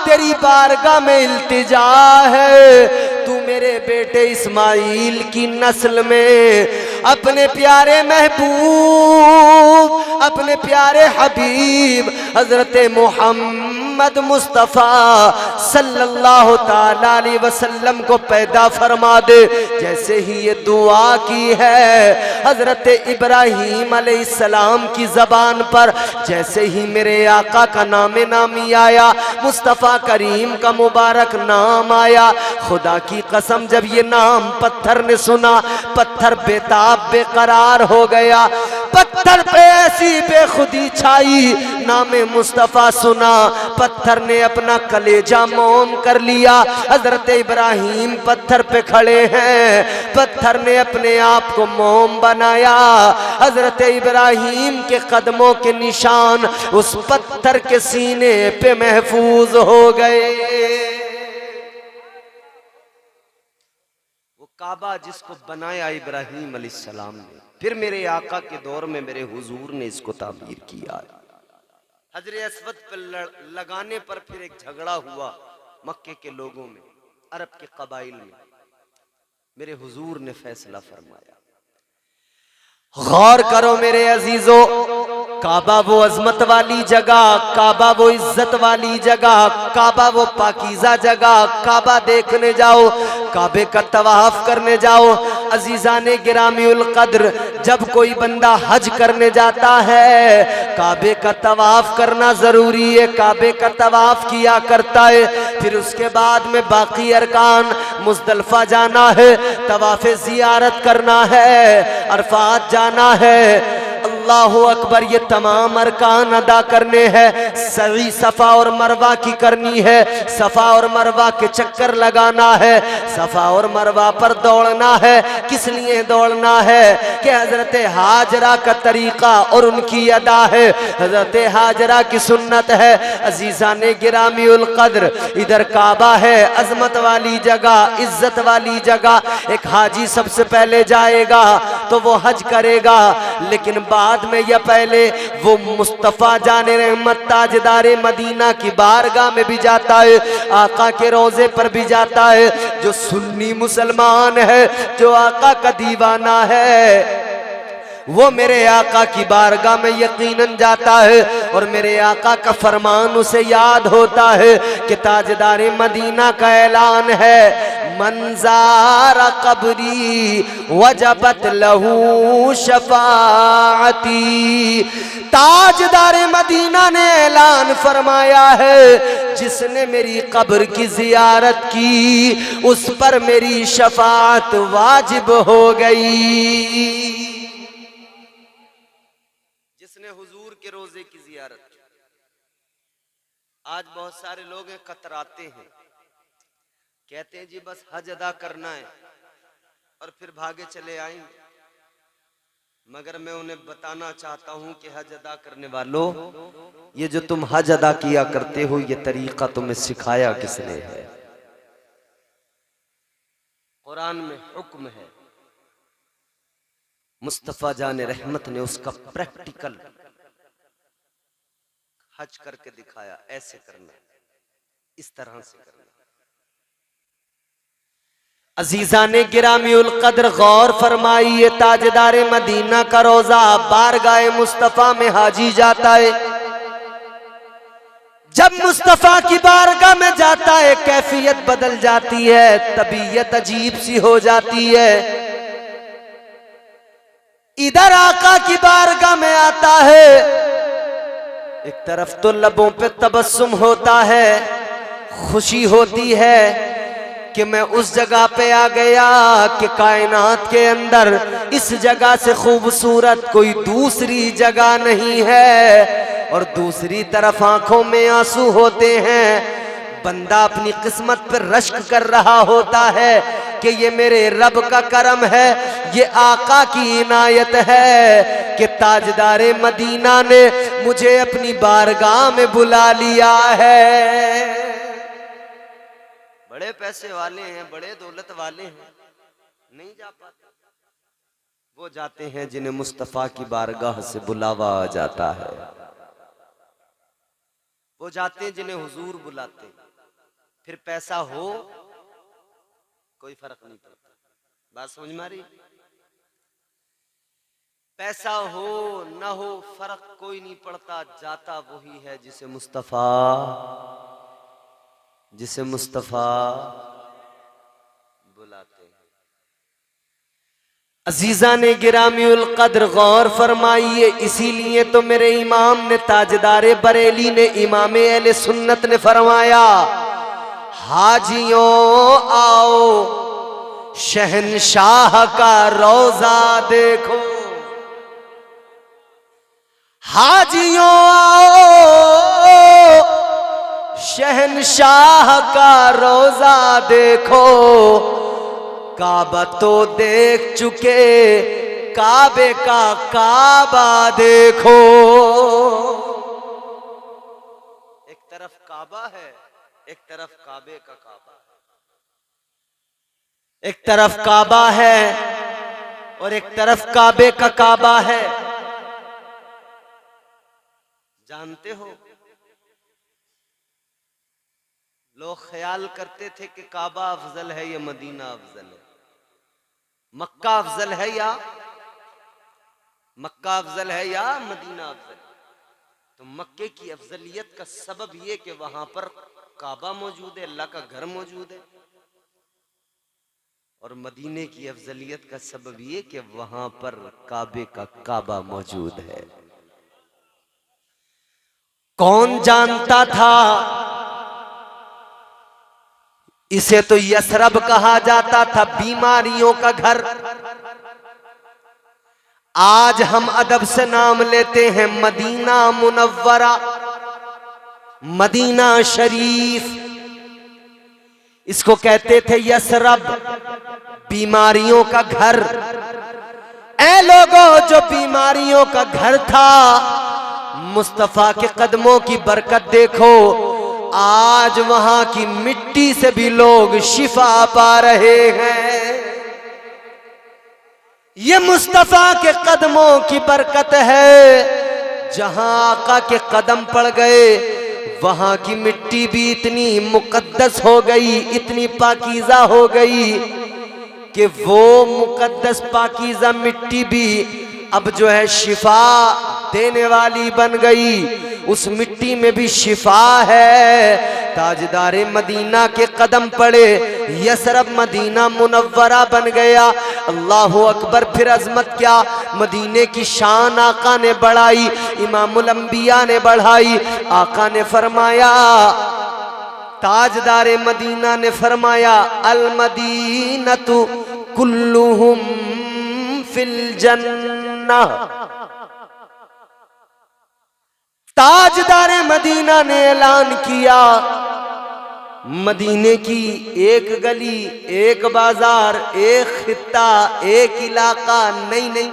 तेरी बारगाह में इल्तिजा है, तू मेरे बेटे इस्माइल की नस्ल में अपने प्यारे महबूब, अपने प्यारे हबीब हजरत मोहम्मद मुस्तफ़ा सल्लल्लाहु ताला अलैहि वसल्लम को पैदा फरमा दे। जैसे ही ये दुआ की है हजरत इब्राहिम अलैहिस्सलाम की जबान पर, जैसे ही मेरे आका का नामे नामी आया, मुस्तफ़ा करीम का मुबारक नाम आया, खुदा की कसम जब ये नाम पत्थर ने सुना, पत्थर बेताब बेकरार हो गया। पत्थर पे ऐसी बेखुदी छाई, नामे मुस्तफ़ा सुना, पत्थर ने अपना कलेजा मोम कर लिया। हजरत इब्राहिम पत्थर पे खड़े हैं, पत्थर ने अपने आप को मोम बनाया। हजरत इब्राहिम के कदमों के निशान उस पत्थर के सीने पे महफूज हो गए। वो काबा जिसको बनाया इब्राहिम अलैहिस्सलाम ने, फिर मेरे आका के दौर में मेरे हुजूर ने इसको तामीर किया। हजर अस्वद पर लगाने पर फिर एक झगड़ा हुआ मक्के के लोगों में, अरब के कबाइल में। मेरे हुजूर ने फैसला फरमाया। गौर करो मेरे अजीजों, काबा वो अजमत वाली जगह, काबा वो इज्जत वाली जगह, काबा वो पाकीज़ा जगह, काबा देखने जाओ, काबे का तवाफ करने जाओ, अजीजाने गिरामीउल कद्र, जब कोई बंदा हज करने जाता है काबे का तवाफ करना जरूरी है, काबे का तवाफ किया करता है। फिर उसके बाद में बाकी अरकान, मुज़दलिफा जाना है, तवाफ ज़ियारत करना है, अरफात जाना है, अल्लाहु अकबर, ये तमाम अरकान अदा करने हैं। सई सफ़ा और मरवा की करनी है, सफ़ा और मरवा के चक्कर लगाना है, सफ़ा और मरवा पर दौड़ना है। किस लिए दौड़ना है कि हज़रत हाजरा का तरीक़ा और उनकी अदा है, हज़रत हाजरा की सुन्नत है। अज़ीज़ाने गिरामीउल क़द्र, इधर काबा है, अज़मत वाली जगह, इज़्ज़त वाली जगह। एक हाजी सबसे पहले जाएगा तो वो हज करेगा, लेकिन बाद में या पहले वो मुस्तफ़ा जाने रहमत ताजदारे मदीना की बारगाह में भी जाता है, आका के रोज़े पर भी जाता है। जो सुन्नी मुसलमान है, जो आका का दीवाना है, वो मेरे आका की बारगाह में यकीनन जाता है और मेरे आका का फरमान उसे याद होता है कि ताजदारे मदीना का ऐलान है, मंज़ारा कब्री वजबत लहू शफाअती। ताजदारे मदीना ने ऐलान फरमाया है, जिसने मेरी कब्र की जियारत की उस पर मेरी शफाअत वाजिब हो गई। जिसने हुजूर के रोजे की जियारत की। आज बहुत सारे लोग कतराते हैं, कहते हैं जी बस हज अदा करना है और फिर भागे चले आएंगे। मगर मैं उन्हें बताना चाहता हूं कि हज अदा करने वालों, ये जो तुम हज अदा किया करते हो, ये तरीका तुम्हें सिखाया किसने है? कुरान में हुक्म है, मुस्तफ़ा जाने रहमत ने उसका प्रैक्टिकल हज करके दिखाया। ऐसे करना, इस तरह से करना। अजीज़ाने गिरामीउल क़द्र, गौर फरमाइए, ताजदारे मदीना का रोजा बारगाह मुस्तफ़ा में हाजी जाता है। जब मुस्तफ़ा की बारगाह में जाता है, कैफियत बदल जाती है, तबीयत अजीब सी हो जाती है। इधर आका की बारगाह में आता है, एक तरफ तो लबों पे तबस्सुम होता है, खुशी होती है कि मैं उस जगह पे आ गया कि कायनात के अंदर इस जगह से खूबसूरत कोई दूसरी जगह नहीं है। और दूसरी तरफ आंखों में आंसू होते हैं, बंदा अपनी किस्मत पर रश्क कर रहा होता है कि ये मेरे रब का करम है, ये आका की इनायत है कि ताजदारे मदीना ने मुझे अपनी बारगाह में बुला लिया है। बड़े पैसे वाले हैं, बड़े दौलत वाले हैं, नहीं जा पाते। वो जाते हैं जिन्हें मुस्तफ़ा की बारगाह से बुलावा आ जाता है, वो जाते हैं जिन्हें हुजूर बुलाते। फिर पैसा हो कोई फर्क नहीं पड़ता। बात समझ में आ रही? पैसा हो ना हो फर्क कोई नहीं पड़ता, जाता वही है जिसे मुस्तफ़ा बुलाते हैं। अजीज़ाने गिरामीउल क़द्र, गौर फरमाइए, इसीलिए तो मेरे इमाम ने, ताजदारे बरेली ने, इमाम अहले सुन्नत ने फरमाया, हाजियों आओ शहंशाह का रोजा देखो। हाजियों आओ शहंशाह का रोजा देखो। काबा तो देख चुके, काबे का काबा देखो। एक तरफ काबा है, एक तरफ काबे का काबा है। एक तरफ काबा है और एक तरफ काबे का काबा है। जानते हो, लोग ख्याल करते थे कि काबा अफजल है या मदीना अफजल है, मक्का अफजल है या मदीना अफजल है। तो मक्के की अफजलियत का सबब यह कि वहां पर काबा मौजूद है, अल्लाह का घर मौजूद है, और मदीने की अफजलियत का सबब ये कि वहां पर काबे का काबा मौजूद है। कौन जानता था? इसे तो यसरब कहा जाता था, बीमारियों का घर। आज हम अदब से नाम लेते हैं मदीना मुनव्वरा, मदीना शरीफ। इसको कहते थे यसरब, बीमारियों का घर। ऐ लोगों, जो बीमारियों का घर था, मुस्तफा के कदमों की बरकत देखो, आज वहां की मिट्टी से भी लोग शिफा पा रहे हैं। ये मुस्तफा के कदमों की बरकत है। जहां आका के कदम पड़ गए, वहां की मिट्टी भी इतनी मुकद्दस हो गई, इतनी पाकीज़ा हो गई कि वो मुकद्दस पाकीज़ा मिट्टी भी अब जो है शिफा देने वाली बन गई। उस मिट्टी में भी शिफा है। ताजदारे मदीना के कदम पड़े, यसरब मदीना मुनव्वरा बन गया। अल्लाहु अकबर। फिर अजमत क्या, मदीने की शान आका ने बढ़ाई, इमामुल अंबिया ने बढ़ाई। आका ने फरमाया, ताजदारे मदीना ने फरमाया, अल मदीनतु कुल्लुहुम फिल जन्नह। ताजदारे मदीना ने ऐलान किया, मदीने की एक गली, एक बाजार, एक खित्ता, एक इलाका नहीं,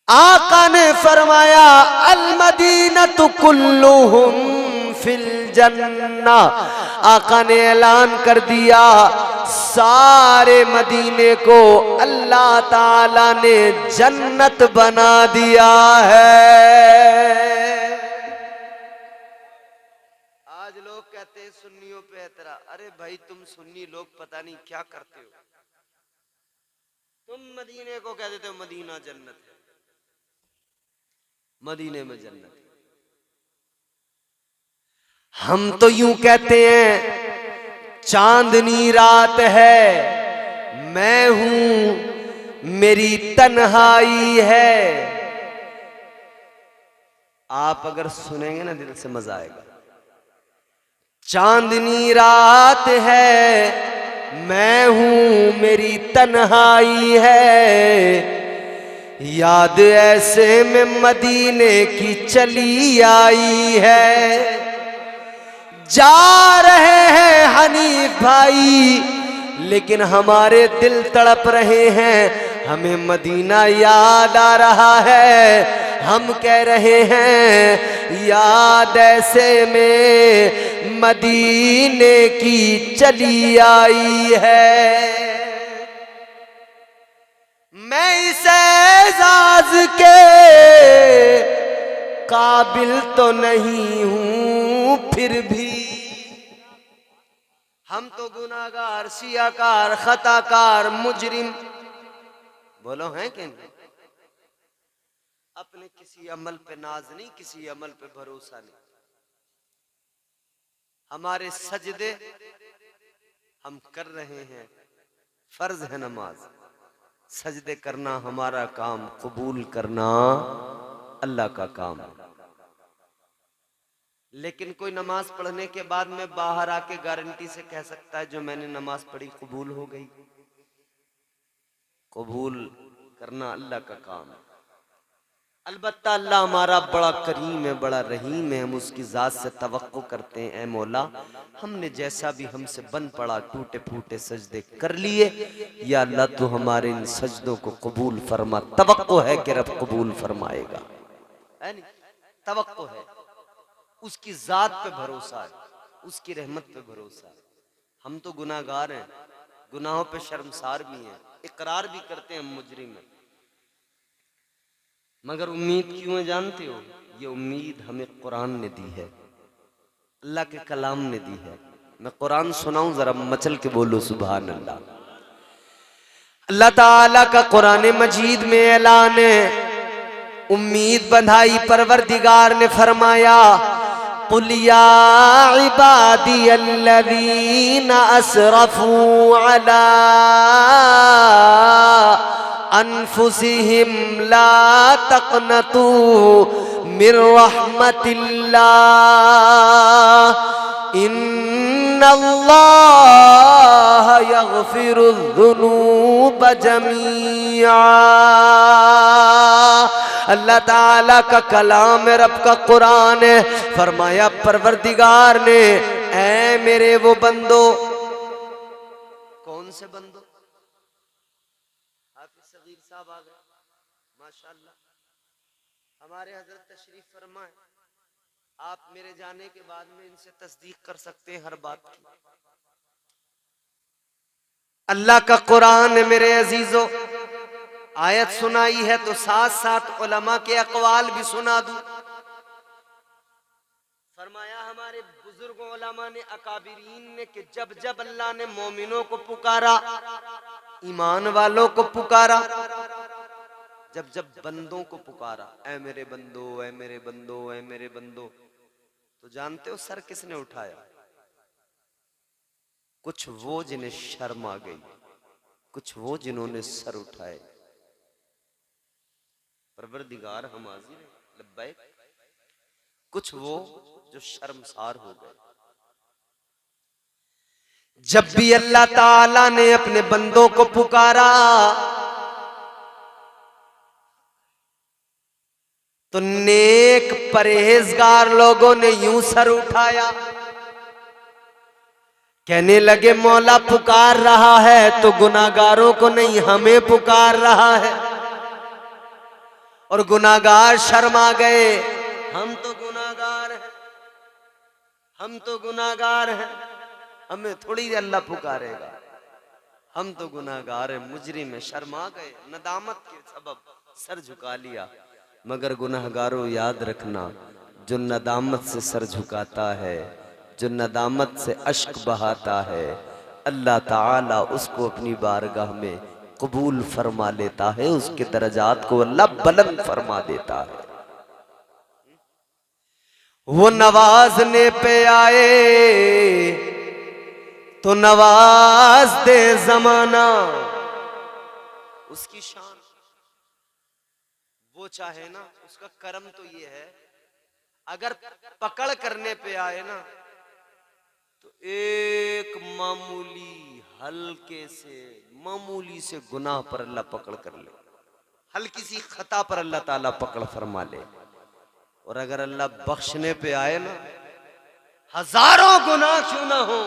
आका ने फरमाया, अल मदीनतु कुल्लुहुम फिल जन्नह। आका ने ऐलान कर दिया, सारे मदीने को अल्लाह ताला ने जन्नत बना दिया है। आज लोग कहते हैं सुन्नियों पे एतरा। अरे भाई, तुम सुन्नी लोग पता नहीं क्या करते हो। तुम मदीने को कह देते हो मदीना जन्नत है, मदीने में जन्नत है। हम तो यूं कहते हैं चांदनी रात है, मैं हूं मेरी तन्हाई है। आप अगर सुनेंगे ना, दिल से मजा आएगा। चांदनी रात है, मैं हूं मेरी तन्हाई है, याद ऐसे में मदीने की चली आई है। जा रहे हैं हनीफ भाई, लेकिन हमारे दिल तड़प रहे हैं, हमें मदीना याद आ रहा है। हम कह रहे हैं, याद ऐसे में मदीने की चली आई है। मैं इस एजाज के काबिल तो नहीं हूं, फिर भी हम तो गुनाहगार, सियाकार, खताकार, मुजरिम, बोलो हैं कि नहीं? अपने किसी अमल पे नाज नहीं, किसी अमल पे भरोसा नहीं। हमारे सजदे हम कर रहे हैं, फर्ज है नमाज, सजदे करना हमारा काम, कबूल करना अल्लाह का काम है। लेकिन कोई नमाज पढ़ने के बाद में बाहर आके गारंटी से कह सकता है जो मैंने नमाज पढ़ी कबूल हो गई? कबूल करना अल्लाह का काम है। अलबत्ता अल्लाह हमारा बड़ा करीम है, बड़ा रहीम है। हम उसकी ज़ात से तवक्को करते हैं, ऐ मौला हमने जैसा भी हमसे बन पड़ा, टूटे फूटे सजदे कर लिए, या अल्लाह तू हमारे इन सजदों को कबूल फरमा। तवक्को है कि रब कबूल फरमाएगा, है नहीं? तवक्को है, उसकी ज़ात पे भरोसा है, उसकी रहमत पे भरोसा है। हम तो गुनाहगार हैं, गुनाहों पे शर्मसार भी हैं, इकरार भी करते हैं हम मुजरिम हैं, मगर उम्मीद क्यों है जानते हो? ये उम्मीद हमें कुरान ने दी है, अल्लाह के कलाम ने दी है। मैं कुरान सुनाऊं, जरा मचल के बोलो सुभान अल्लाह। अल्लाह ताला का कुरान मजीद में ऐलान है, उम्मीद बंधाई परवरदिगार ने फरमाया, कुल या इबादियल्लज़ीना असरफू अला अनफुसिहिम ला तक़नतू मिर रहमतिल्लाह इन्नल्लाह यग़फिरुज़्ज़ुनूब जमीआ। अल्लाह ताला का कलाम है, रब का कुरान है। फरमाया परवरदिगार ने, ऐ मेरे वो बंदो। कौन से बंदो? हाफिज सगीर साहब आ गए, माशाअल्लाह। हमारे हजरत तशरीफ फरमाए। आप मेरे जाने के बाद में इनसे तस्दीक कर सकते हैं हर बात की। अल्लाह का कुरान है मेरे अजीजों। आयत सुनाई है तो साथ साथ उलमा के अकवाल भी सुना दूं। फरमाया हमारे बुजुर्ग उलमा ने, अकाबिरीन ने, कि जब जब अल्लाह ने मोमिनों को पुकारा, ईमान वालों को पुकारा, जब जब बंदों को पुकारा, ऐ मेरे बंदो, ऐ मेरे बंदो, ऐ मेरे बंदो, तो जानते हो सर किसने उठाया? कुछ वो जिन्हें शर्म आ गई, कुछ वो जिन्होंने सर उठाए। परवरदिगार हम हाजिर हैं, लब्बैक। कुछ वो जो शर्मसार हो गए। जब भी अल्लाह ताला ने अपने बंदों को पुकारा तो नेक परहेजगार लोगों ने यूं सर उठाया, कहने लगे मौला पुकार रहा है तो गुनाहगारों को नहीं, हमें पुकार रहा है। और गुनाहगार शर्मा गए, हम तो गुनाहगार हैं, हम तो गुनाहगार हैं, हमें थोड़ी अल्लाह पुकारेगा, हम तो गुनाहगार हैं। मुजरिम है, शर्मा गए, नदामत के सबब सर झुका लिया। मगर गुनाहगारों याद रखना, जो नदामत से सर झुकाता है, जो नदामत से अश्क बहाता है, अल्लाह ताला उसको अपनी बारगाह में कबूल फरमा लेता है, उसके दर्जात को अल्लाह बुलंद फरमा देता है। वो नवाजने पे आए तो नवाज दे जमाना, उसकी शान। वो चाहे ना, उसका कर्म तो ये है, अगर पकड़ करने पे आए ना तो एक मामूली से गुनाह पर अल्लाह पकड़ कर ले, हल्की सी खता पर अल्लाह ताला पकड़ फरमा ले। और अगर अल्लाह बख्शने पे आए ना, हजारों गुनाह क्यों ना हो,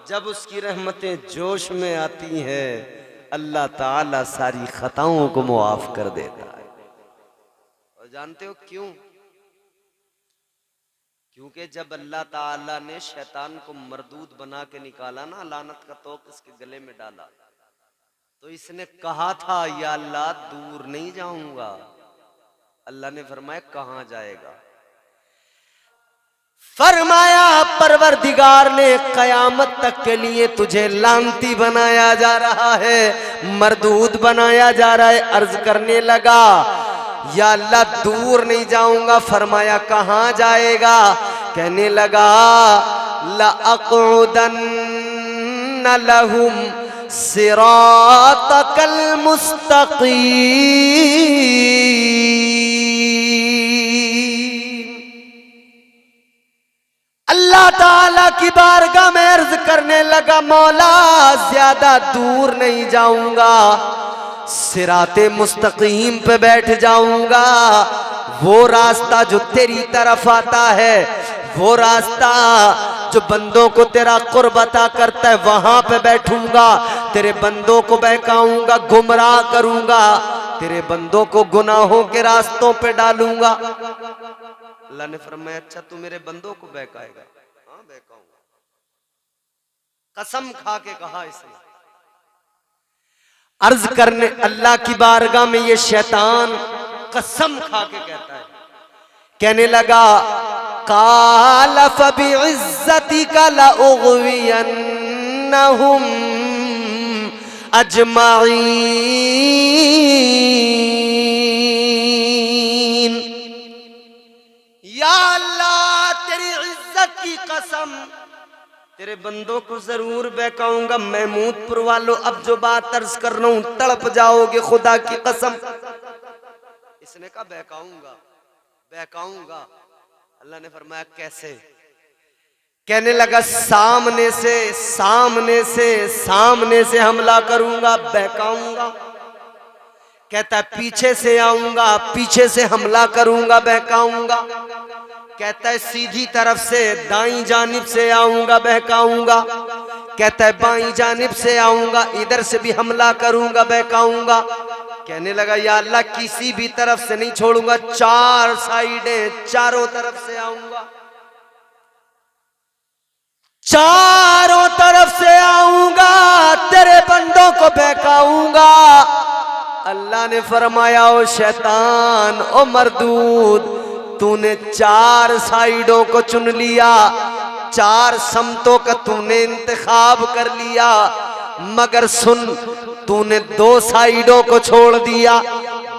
जब उसकी रहमतें जोश में आती हैं, अल्लाह ताला सारी खताओं को मुआफ कर देता है। और जानते हो क्यों? क्योंकि जब अल्लाह ताला ने शैतान को मरदूद बना के निकाला ना, लानत का तोक इसके गले में डाला, तो इसने कहा था या अल्लाह दूर नहीं जाऊंगा। अल्लाह ने फरमाया कहां जाएगा? फरमाया परवरदिगार ने, कयामत तक के लिए तुझे लानती बनाया जा रहा है, मरदूद बनाया जा रहा है। अर्ज करने लगा या अल्लाह दूर नहीं जाऊंगा। फरमाया कहां जाएगा? कहने लगा लअक़उदन्न लहुम सिरातकल मुस्तक़ीम। अल्लाह ताला की बारगाह में अर्ज करने लगा, मौला ज्यादा दूर नहीं जाऊंगा, सिराते मुस्तकीम पे बैठ जाऊंगा। वो रास्ता जो तेरी तरफ आता है, वो रास्ता जो बंदों को तेरा कुर्ब अता करता है, वहां पे बैठूंगा। तेरे बंदों को बहकाऊंगा, गुमराह करूंगा, तेरे बंदों को गुनाहों के रास्तों पे डालूंगा। अल्लाह ने फरमाया अच्छा तू मेरे बंदों को बहकाएगा? हाँ बहकाऊंगा। कसम खा के कहा इसने। अर्ज करने अल्लाह की बारगाह में ये शैतान कसम खा के कहता है, कहने लगा काल फबिइज्जतिका लउग़वियन्नहुम अजमाईन। या अल्लाह तेरी कसम, तेरे बंदों को जरूर बहकाऊंगा। महमूदपुर वालों, अब जो बात अर्ज कर रहा हूं तड़प जाओगे, खुदा की कसम। इसने कहा बहकाऊंगा, बहकाऊंगा। अल्लाह ने फरमाया कैसे? कहने लगा सामने से, सामने से, सामने से हमला करूंगा, बहकाऊंगा। कहता है पीछे से आऊंगा, पीछे से हमला करूंगा, बहकाऊंगा। कहता है सीधी तरफ से, दाईं जानिब से आऊंगा, बहकाऊंगा। कहता है बाईं जानिब से आऊंगा, इधर से भी हमला करूंगा, बहकाऊंगा। कहने लगा या अल्लाह किसी भी तरफ से नहीं छोड़ूंगा, चार साइडें, चारों तरफ से आऊंगा, चारों तरफ से आऊंगा, तेरे बंदों को बहकाऊंगा। अल्लाह ने फरमाया ओ शैतान, ओ मरदूद, तूने चार साइडों को चुन लिया, चार समतों का तूने इंतखाब कर लिया, मगर सुन, तूने दो साइडों को छोड़ दिया,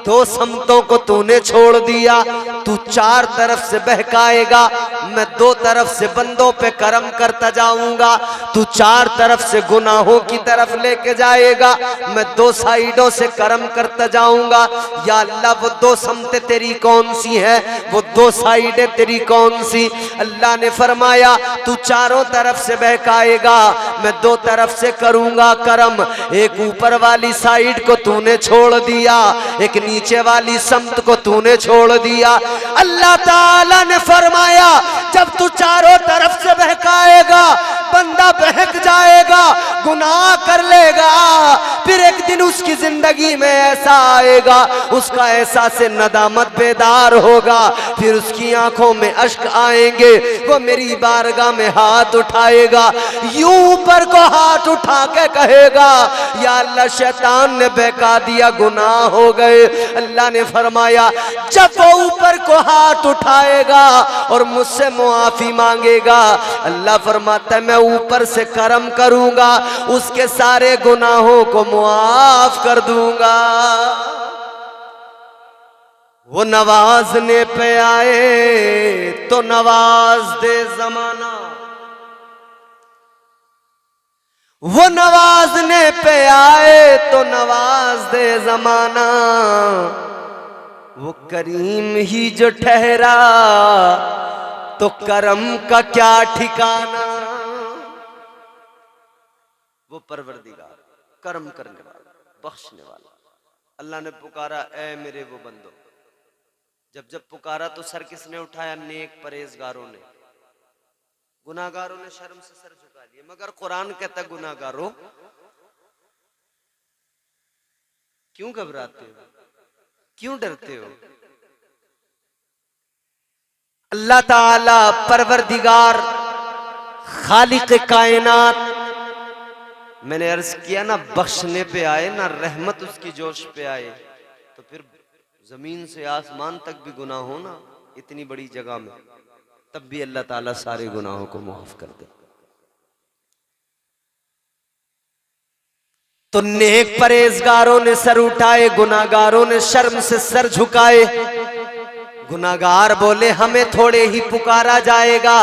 दो समतों को तूने छोड़ दिया। तू चार तरफ से बहकाएगा, मैं दो तरफ से बंदों पे करम करता जाऊंगा। तू चार तरफ से गुनाहों की तरफ लेके जाएगा, मैं दो साइडों से करम करता जाऊंगा। या अल्लाह वो दो समतें तेरी कौन सी हैं, वो दो साइडें तेरी कौन सी? अल्लाह ने फरमाया तू चारों तरफ से बहकाएगा, मैं दो तरफ से करूंगा करम। एक ऊपर वाली साइड को तूने छोड़ दिया, एक नीचे वाली समत को तूने छोड़ दिया। अल्लाह ताला ने फरमाया जब तू चारों तरफ से बहकाएगा, बंदा बहक जाएगा, गुनाह कर लेगा, फिर एक दिन उसकी जिंदगी में ऐसा आएगा, उसका एहसास नदामत बेदार होगा, फिर उसकी आंखों में अश्क आएंगे, वो मेरी बारगाह में हाथ उठाएगा, यूं ऊपर को हाथ उठा के कहेगा या अल्लाह शैतान ने बहका दिया, गुनाह हो गए। अल्लाह ने फरमाया जब वो ऊपर को हाथ उठाएगा और मुझसे मुआफी मांगेगा, अल्लाह फरमाता है मैं ऊपर से करम करूंगा, उसके सारे गुनाहों को मुआफ कर दूंगा। वो नवाजने पे आए तो नवाज दे जमाना, वो नवाजने पे आए तो नवाज दे जमाना, वो करीम ही जो ठहरा तो करम का क्या ठिकाना। वो परवरदिगार, करम करने वाला, बख्शने वाला। अल्लाह ने पुकारा ऐ मेरे वो बंदो, जब जब पुकारा तो सर किसने उठाया? नेक परहेजगारों ने। गुनाहगारों ने शर्म से सर झुका लिए, मगर कुरान कहता गुनाहगारों क्यों घबराते हो, क्यों डरते हो? अल्लाह ताला परवरदिगार खालिक कायनात, मैंने अर्ज किया ना बख्शने पे आए ना रहमत उसकी जोश पे आए, तो फिर जमीन से आसमान तक भी गुनाह हो ना इतनी बड़ी जगह में, तब भी अल्लाह ताला सारे गुनाहों को माफ कर दे। तो नेक परहेजगारों ने सर उठाए, गुनाहगारों ने शर्म से सर झुकाए। गुनाहगार बोले हमें थोड़े ही पुकारा जाएगा,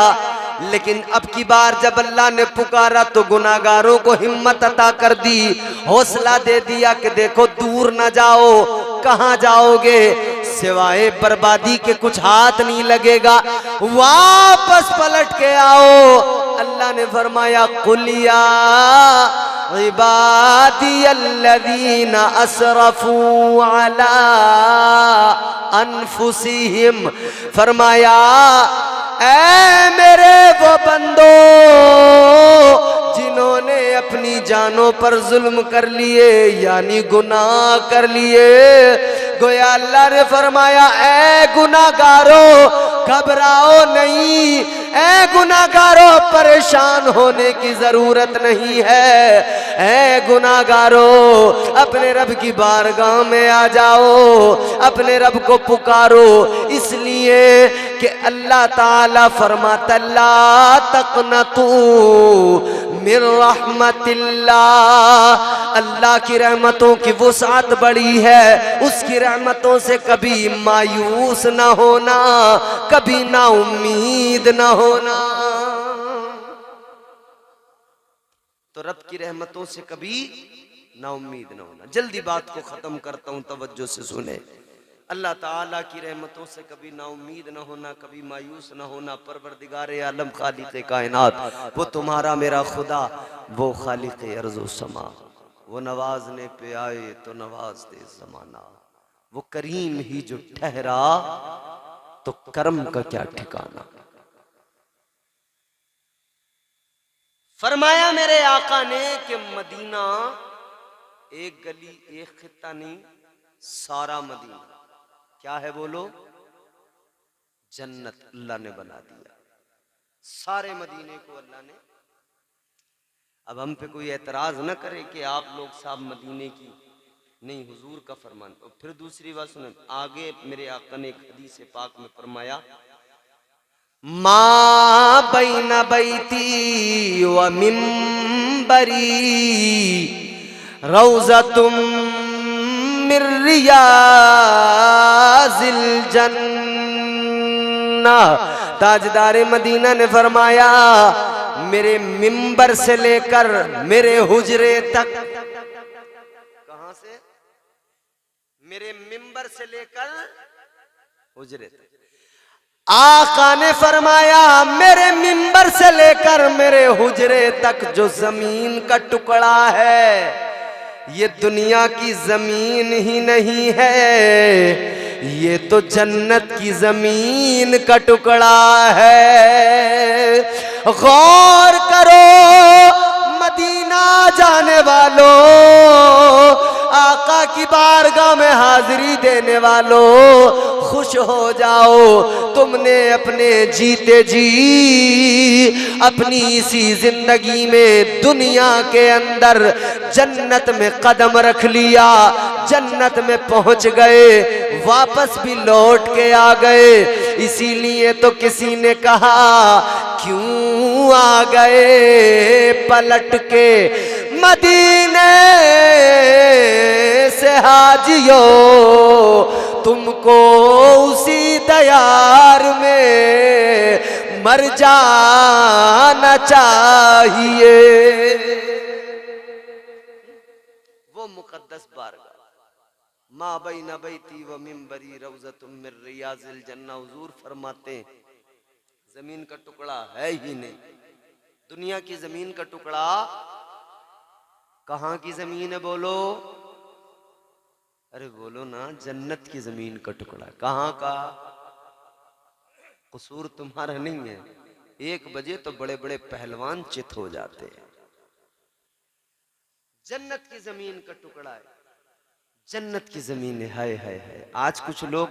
लेकिन अब की बार जब अल्लाह ने पुकारा तो गुनाहगारों को हिम्मत अता कर दी, हौसला दे दिया कि देखो दूर न जाओ, कहां जाओगे, सिवाय बर्बादी के कुछ हाथ नहीं लगेगा, वापस पलट के आओ। अल्लाह ने फरमाया कुलिया इबादी अल्लज़ीना असरफू अला अनफुसिहिम, फरमाया ऐ मेरे वो बंदो जिन्होंने अपनी जानों पर जुल्म कर लिए, यानी गुनाह कर लिए। गोया अल्लाह ने फरमाया ऐ गुनाहगारों घबराओ नहीं, ऐ गुनाहगारों परेशान होने की जरूरत नहीं है, ऐ गुनाहगारों अपने रब की बारगाह में आ जाओ, अपने रब को पुकारो, इसलिए कि अल्लाह ताला फरमाता ला तक़नतू मिन रहमतिल्लाह, अल्लाह की रहमतों की वुसअत बड़ी है, उसकी रहमतों से कभी मायूस ना होना, कभी ना उम्मीद ना होना। तो रब की रहमतों से कभी ना उम्मीद ना होना। जल्दी बात को खत्म करता हूं, तवज्जो से सुने। अल्लाह ताला की रहमतों से कभी ना उम्मीद ना होना, कभी मायूस ना होना। परवरदिगारे आलम खालिक़े कायनात, वो तुम्हारा मेरा खुदा, वो खालिक़े अर्ज़ व समा, वो नवाजने पे आए तो नवाज दे जमाना, वो करीम ही जो ठहरा तो कर्म का क्या ठिकाना। फरमाया मेरे आका ने कि मदीना एक गली एक खित्ता नहीं, सारा मदीना क्या है बोलो, जन्नत अल्लाह ने बना दिया। सारे मदीने को अल्लाह ने। अब हम पे कोई एतराज न करे कि आप लोग साहब मदीने की नहीं, हुजूर का फरमान। और फिर दूसरी बात सुने, आगे मेरे आका ने एक हदीस पाक में फरमाया, मा बैन बैती व मिंबरी रौज़तुम मिर रियाज़िल जन्नह। ताजदारे मदीना ने फरमाया, मेरे मिंबर से लेकर मेरे हुजरे तक, कहां से, मेरे मिंबर से लेकर हुजरे तक, आका ने फरमाया मेरे मिंबर से लेकर मेरे हुजरे तक जो जमीन का टुकड़ा है, ये दुनिया की जमीन ही नहीं है, ये तो जन्नत की जमीन का टुकड़ा है। गौर करो मदीना जाने वालों, आका की बारगाह में हाजिरी देने वालों, खुश हो जाओ, तुमने अपने जीते जी अपनी इसी जिंदगी में दुनिया के अंदर जन्नत में कदम रख लिया, जन्नत में पहुंच गए, वापस भी लौट के आ गए। इसीलिए तो किसी ने कहा, क्यों आ गए पलट के मदीने से हाजियो, तुमको उसी दयार में मर जाना चाहिए। वो मुकद्दस बारगाह, मा बैन बैती व मिंबरी रौज़तुम मिर रियाज़िल जन्नह। हुजूर फरमाते हैं जमीन का टुकड़ा है ही नहीं, दुनिया की जमीन का टुकड़ा। कहां की जमीन है बोलो, अरे बोलो ना, जन्नत की जमीन का टुकड़ा। कहां का, कसूर तुम्हारा नहीं है। 1 बजे तो बड़े बड़े पहलवान चित हो जाते हैं। जन्नत की जमीन का टुकड़ा है, जन्नत की जमीन है। हाय हाय हाय। आज कुछ लोग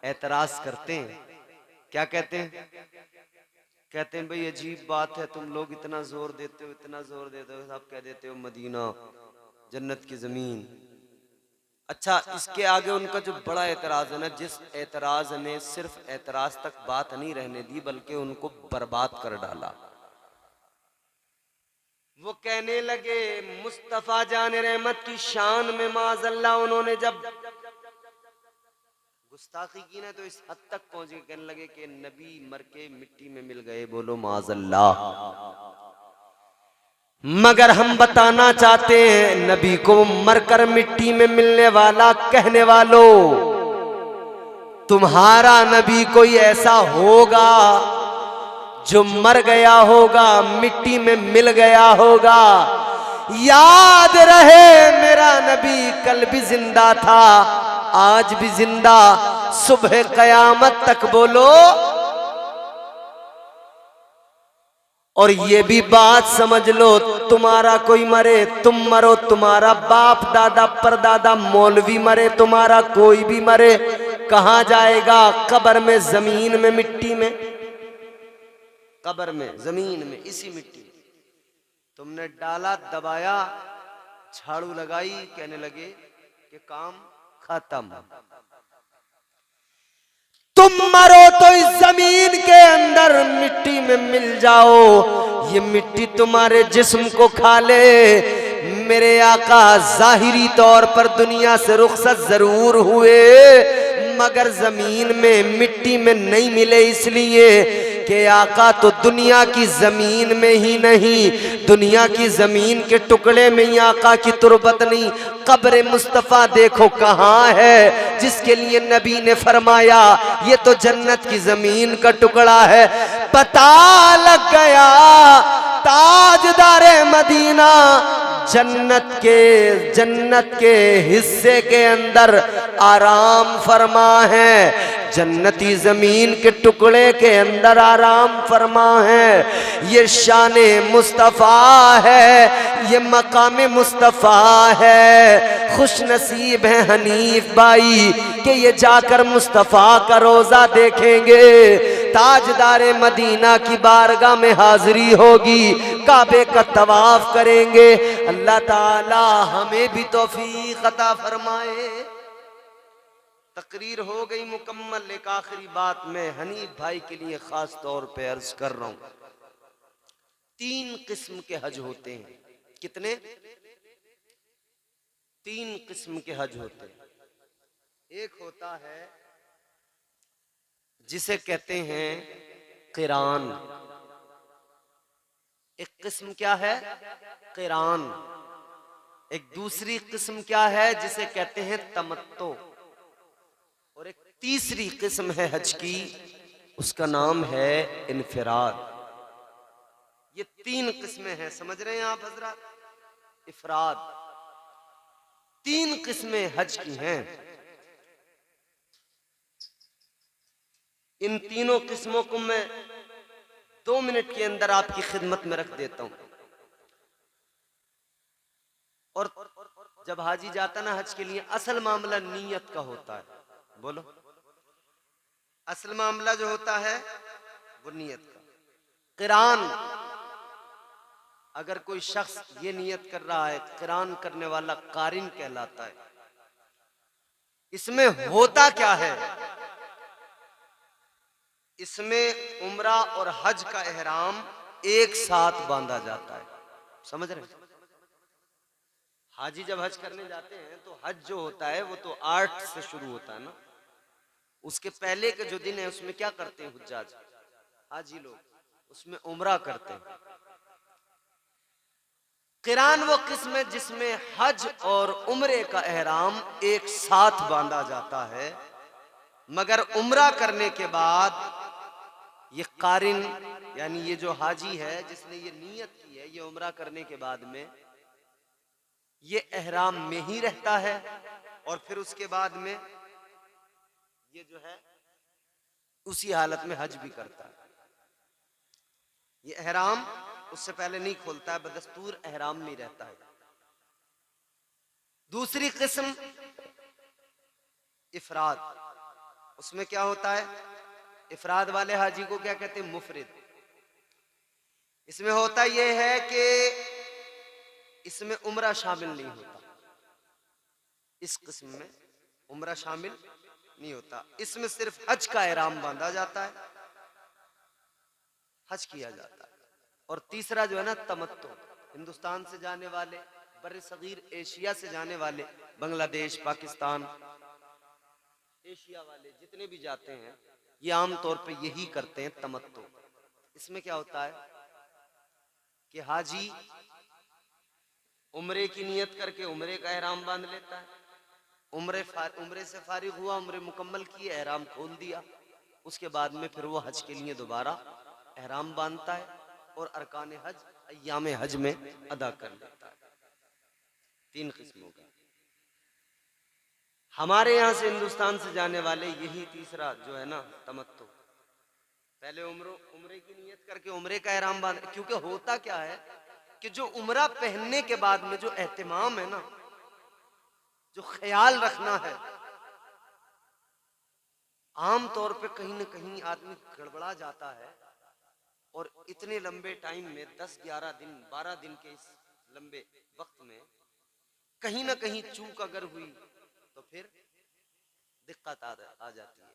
एतराज करते हैं, क्या कहते हैं, कहते हैं भाई अजीब बात है, तुम लोग इतना जोर देते हो, इतना जोर देते हो, आप कह देते हो मदीना जन्नत की जमीन। अच्छा, इसके आगे उनका जो बड़ा एतराज है ना, जिस एतराज ने सिर्फ एतराज तक बात नहीं रहने दी बल्कि उनको बर्बाद कर डाला। वो कहने लगे मुस्तफा जान रहमत की शान में माज़अल्लाह उन्होंने जब गुस्ताखी की ना, तो इस हद तक पहुंचे, कहने लगे कि नबी मर के मिट्टी में मिल गए। बोलो माज़अल्लाह। मगर हम बताना चाहते हैं, नबी को मरकर मिट्टी में मिलने वाला कहने वालों, तुम्हारा नबी कोई ऐसा होगा जो मर गया होगा, मिट्टी में मिल गया होगा। याद रहे मेरा नबी कल भी जिंदा था, आज भी जिंदा, सुबह कयामत तक। बोलो। और ये भी बात समझ लो, तुम्हारा कोई मरे तुम मरो, तुम्हारा बाप दादा परदादा मौलवी मरे, तुम्हारा कोई भी मरे, कहां जाएगा? कब्र में, जमीन में, मिट्टी में। कब्र में, जमीन में, इसी मिट्टी में। तुमने डाला, दबाया, झाड़ू लगाई, कहने लगे कि काम खत्म। तुम मरो तो इस जमीन के अंदर मिट्टी में मिल जाओ, ये मिट्टी तुम्हारे जिस्म को खा ले। मेरे आका जाहिरी तौर पर दुनिया से रुखसत जरूर हुए, मगर जमीन में, मिट्टी में नहीं मिले, इसलिए कि आका तो दुनिया की जमीन में ही नहीं, दुनिया की जमीन के टुकड़े में ही आका की तुरबत नहीं, कब्र मुस्तफ़ा देखो कहाँ है, जिसके लिए नबी ने फरमाया ये तो जन्नत की जमीन का टुकड़ा है। पता लग गया ताजदारे मदीना जन्नत के हिस्से के अंदर आराम फरमा है, जन्नती जमीन के टुकड़े के अंदर आराम फरमा है। ये शाने मुस्तफ़ा है, ये मकाम मुस्तफ़ा है। खुश नसीब है हनीफ भाई कि ये जाकर मुस्तफ़ा का रोज़ा देखेंगे, ताजदारे मदीना की बारगाह में हाजिरी होगी, काबे का तवाफ करेंगे। अल्लाह ताला हमें भी तौफीक अता फरमाए। तकरीर हो गई मुकम्मल। एक आखिरी बात मैं हनीफ भाई के लिए खास तौर पे अर्ज कर रहा हूं। 3 किस्म के हज होते हैं। कितने? 3 किस्म के हज होते हैं। एक होता है जिसे कहते हैं क़िरान। एक किस्म क्या है? क़िरान। एक दूसरी किस्म क्या है? जिसे कहते हैं तमत्तो। और एक तीसरी किस्म है हज की, उसका नाम है इनफिराद। ये 3 किस्में हैं, समझ रहे हैं आप हजरात? इफराद। 3 किस्में हज की हैं। इन तीनों किस्मों को मैं 2 मिनट के अंदर आपकी खिदमत में रख देता हूं। और जब हाजी जाता ना हज के लिए, असल मामला नीयत का होता है। बोलो, असल मामला जो होता है वो नीयत का। क़िरान, अगर कोई शख्स ये नियत कर रहा है, क़िरान करने वाला कारिन कहलाता है। इसमें होता क्या है? इसमें उम्रा और हज का एहराम एक साथ बांधा जाता है। समझ रहे हैं? हाजी जब हज करने जाते हैं तो हज जो होता है वो तो 8 से शुरू होता है ना। उसके पहले के जो दिन है उसमें क्या करते हैं हुज्जाज, हाजी लोग? उसमें उम्रा करते हैं। क़िरान वो किस्म है जिसमें हज और उम्रे का एहराम एक साथ बांधा जाता है, मगर उम्रा करने के बाद ये कारिन यानी ये जो हाजी है जिसने ये नियत की है, ये उम्रा करने के बाद में ये एहराम में ही रहता है। और फिर उसके बाद में ये जो है उसी हालत में हज भी करता है। ये एहराम उससे पहले नहीं खोलता है, बदस्तूर एहराम में रहता है। दूसरी किस्म इफराद। उसमें क्या होता है? इफराद वाले हाजी को क्या कहते हैं? मुफरिद। इसमें होता यह है कि इसमें उम्रा शामिल नहीं होता। इस किस्म में उम्रा शामिल नहीं होता। इसमें सिर्फ हज का एहराम बांधा जाता है, हज किया जाता है। और तीसरा जो है ना तमत्तो, हिंदुस्तान से जाने वाले, बर्रे सगीर एशिया से जाने वाले, बांग्लादेश, पाकिस्तान, एशिया वाले जितने भी जाते हैं ये आम तौर पे यही करते हैं, तमत्तो। इसमें क्या होता है कि हाजी उम्रे की नियत करके उम्रे का एहराम बांध लेता है। उम्रे से फारिग हुआ, उम्रे मुकम्मल की, एहराम खोल दिया। उसके बाद में फिर वो हज के लिए दोबारा एहराम बांधता है और अरकान हज अय्याम हज में अदा कर लेता है। 3 किस्मों का। हमारे यहाँ से हिंदुस्तान से जाने वाले यही तीसरा जो है ना तमत्तो, पहले उम्रे की नियत करके उम्रे का एहराम बांध। क्योंकि होता क्या है कि जो उम्रा पहनने के बाद में जो एहतिमाम है ना, जो ख्याल रखना है, आम तौर पे कहीं ना कहीं आदमी गड़बड़ा जाता है। और इतने लंबे टाइम में 10, 11 दिन, 12 दिन के इस लंबे वक्त में कहीं ना कहीं चूक अगर हुई तो फिर दिक्कत आ जाती है।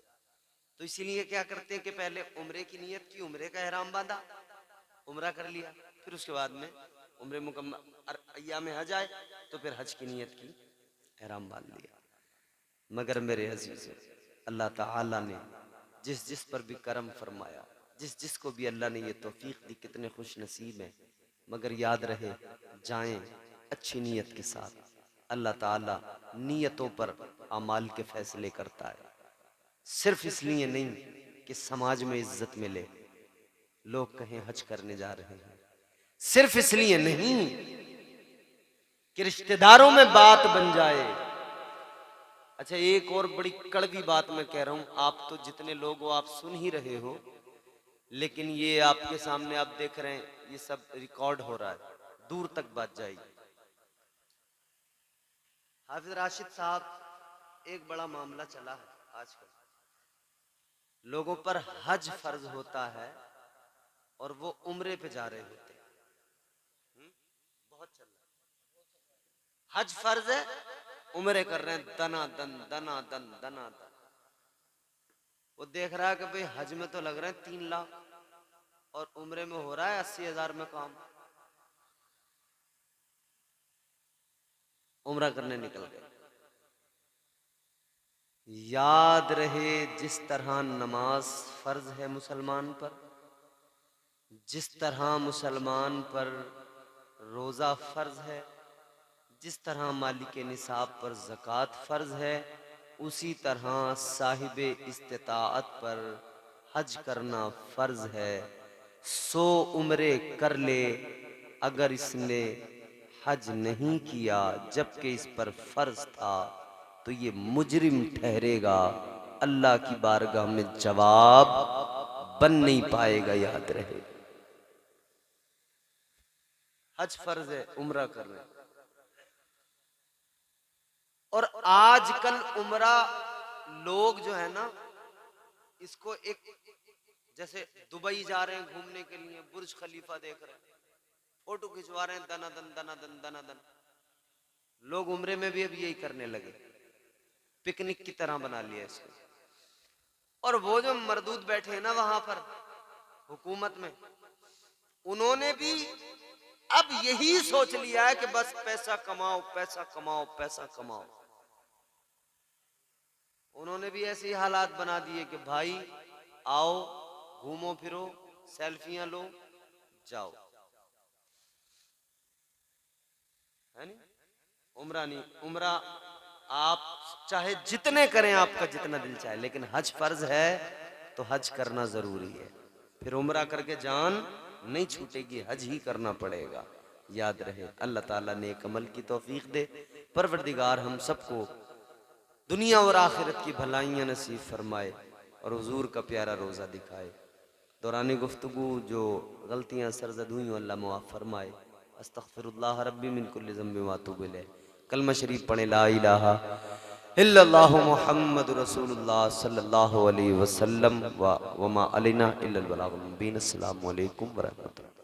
तो इसीलिए क्या करते हैं कि पहले उम्रे की नियत की, उम्रे का एहराम बांधा, उम्रा कर लिया, फिर उसके बाद में उम्रे मुकम्मल अय्याम हज आए तो फिर हज की नियत की, एहराम बांध लिया। मगर मेरे अजीज़, अल्लाह ताला ने जिस जिस पर भी करम फरमाया जिस जिसको भी अल्लाह ने ये तौफीक दी, कितने खुश नसीब हैं। मगर याद रहे, जाएं अच्छी नीयत के साथ। अल्लाह ताला नीयतों पर अमाल के फैसले करता है। सिर्फ इसलिए नहीं कि समाज में इज्जत मिले, लोग कहें हज करने जा रहे हैं, सिर्फ इसलिए नहीं कि रिश्तेदारों में बात बन जाए। अच्छा, एक और बड़ी कड़वी बात मैं कह रहा हूं, आप तो जितने लोग हो आप सुन ही रहे हो, लेकिन ये आपके सामने आप देख रहे हैं, ये सब रिकॉर्ड हो रहा है, दूर तक बात जाएगी। हाफिज राशिद साहब, एक बड़ा मामला चला है आजकल, लोगों पर हज फर्ज होता है और वो उम्रे पे जा रहे होते हैं। बहुत चल रहा है, हज फर्ज है, उम्रे कर रहे हैं, दना दन दना दन दना दन। वो देख रहा है कि भाई हज में तो लग रहे हैं 3 लाख और उम्रे में हो रहा है 80,000 में काम। उम्रा करने निकल गए। याद रहे, जिस तरह नमाज फर्ज है मुसलमान पर, जिस तरह मुसलमान पर रोजा फर्ज है, जिस तरह मालिक निसाब पर ज़कात फर्ज है, उसी तरह साहिब इस्तिताअत पर हज करना फर्ज है। 100 उम्रे कर ले, अगर इसने हज नहीं किया जबकि इस पर फर्ज था, तो ये मुजरिम ठहरेगा, अल्लाह की बारगाह में जवाब बन नहीं पाएगा। याद रहे, हज फर्ज है, उम्रा कर रहे हैं। और आजकल उम्रा लोग जो है ना, इसको एक, जैसे दुबई जा रहे हैं घूमने के लिए, बुर्ज खलीफा देख रहे हैं, फोटो खिंचवा रहे हैं, दनादन दनादन दनादन। लोग उम्रे में भी अब यही करने लगे, पिकनिक की तरह बना लिया इसको। और वो जो मरदूद बैठे हैं ना वहां पर हुकूमत में, उन्होंने भी अब यही सोच लिया है कि बस पैसा कमाओ पैसा कमाओ पैसा कमाओ। उन्होंने भी ऐसे हालात बना दिए कि भाई आओ, घूमो फिरो, सेल्फियां लो, जाओ। है नहीं? उम्रा नहीं, उम्रा आप चाहे जितने करें, आपका जितना दिल चाहे, लेकिन हज फर्ज है तो हज करना जरूरी है। फिर उम्रा करके जान नहीं छूटेगी, हज ही करना पड़ेगा। याद रहे, अल्लाह ताला नेक अमल की तौफीक दे। परवरदिगार हम सबको दुनिया और आखिरत की भलाइयाँ नसीब फरमाए और हुजूर का प्यारा रोज़ा दिखाए। दौरानी गुफ्तगू जो गलतियाँ सरज़द हुई, अल्लाह मुआफ़ फरमाए। अस्तग़फिरुल्लाह रब्बी मिन कुल्लि ज़ंबिन व अतूबु इलैह। कलमा शरीफ पढ़े, ला इलाहा इल्लल्लाहु मुहम्मदुर रसूलुल्लाह सल्लल्लाहु अलैहि वसल्लम व मा अलैना इल्लल बलागुल मुबीन। अस्सलामु अलैकुम व रहमतुल्लाह।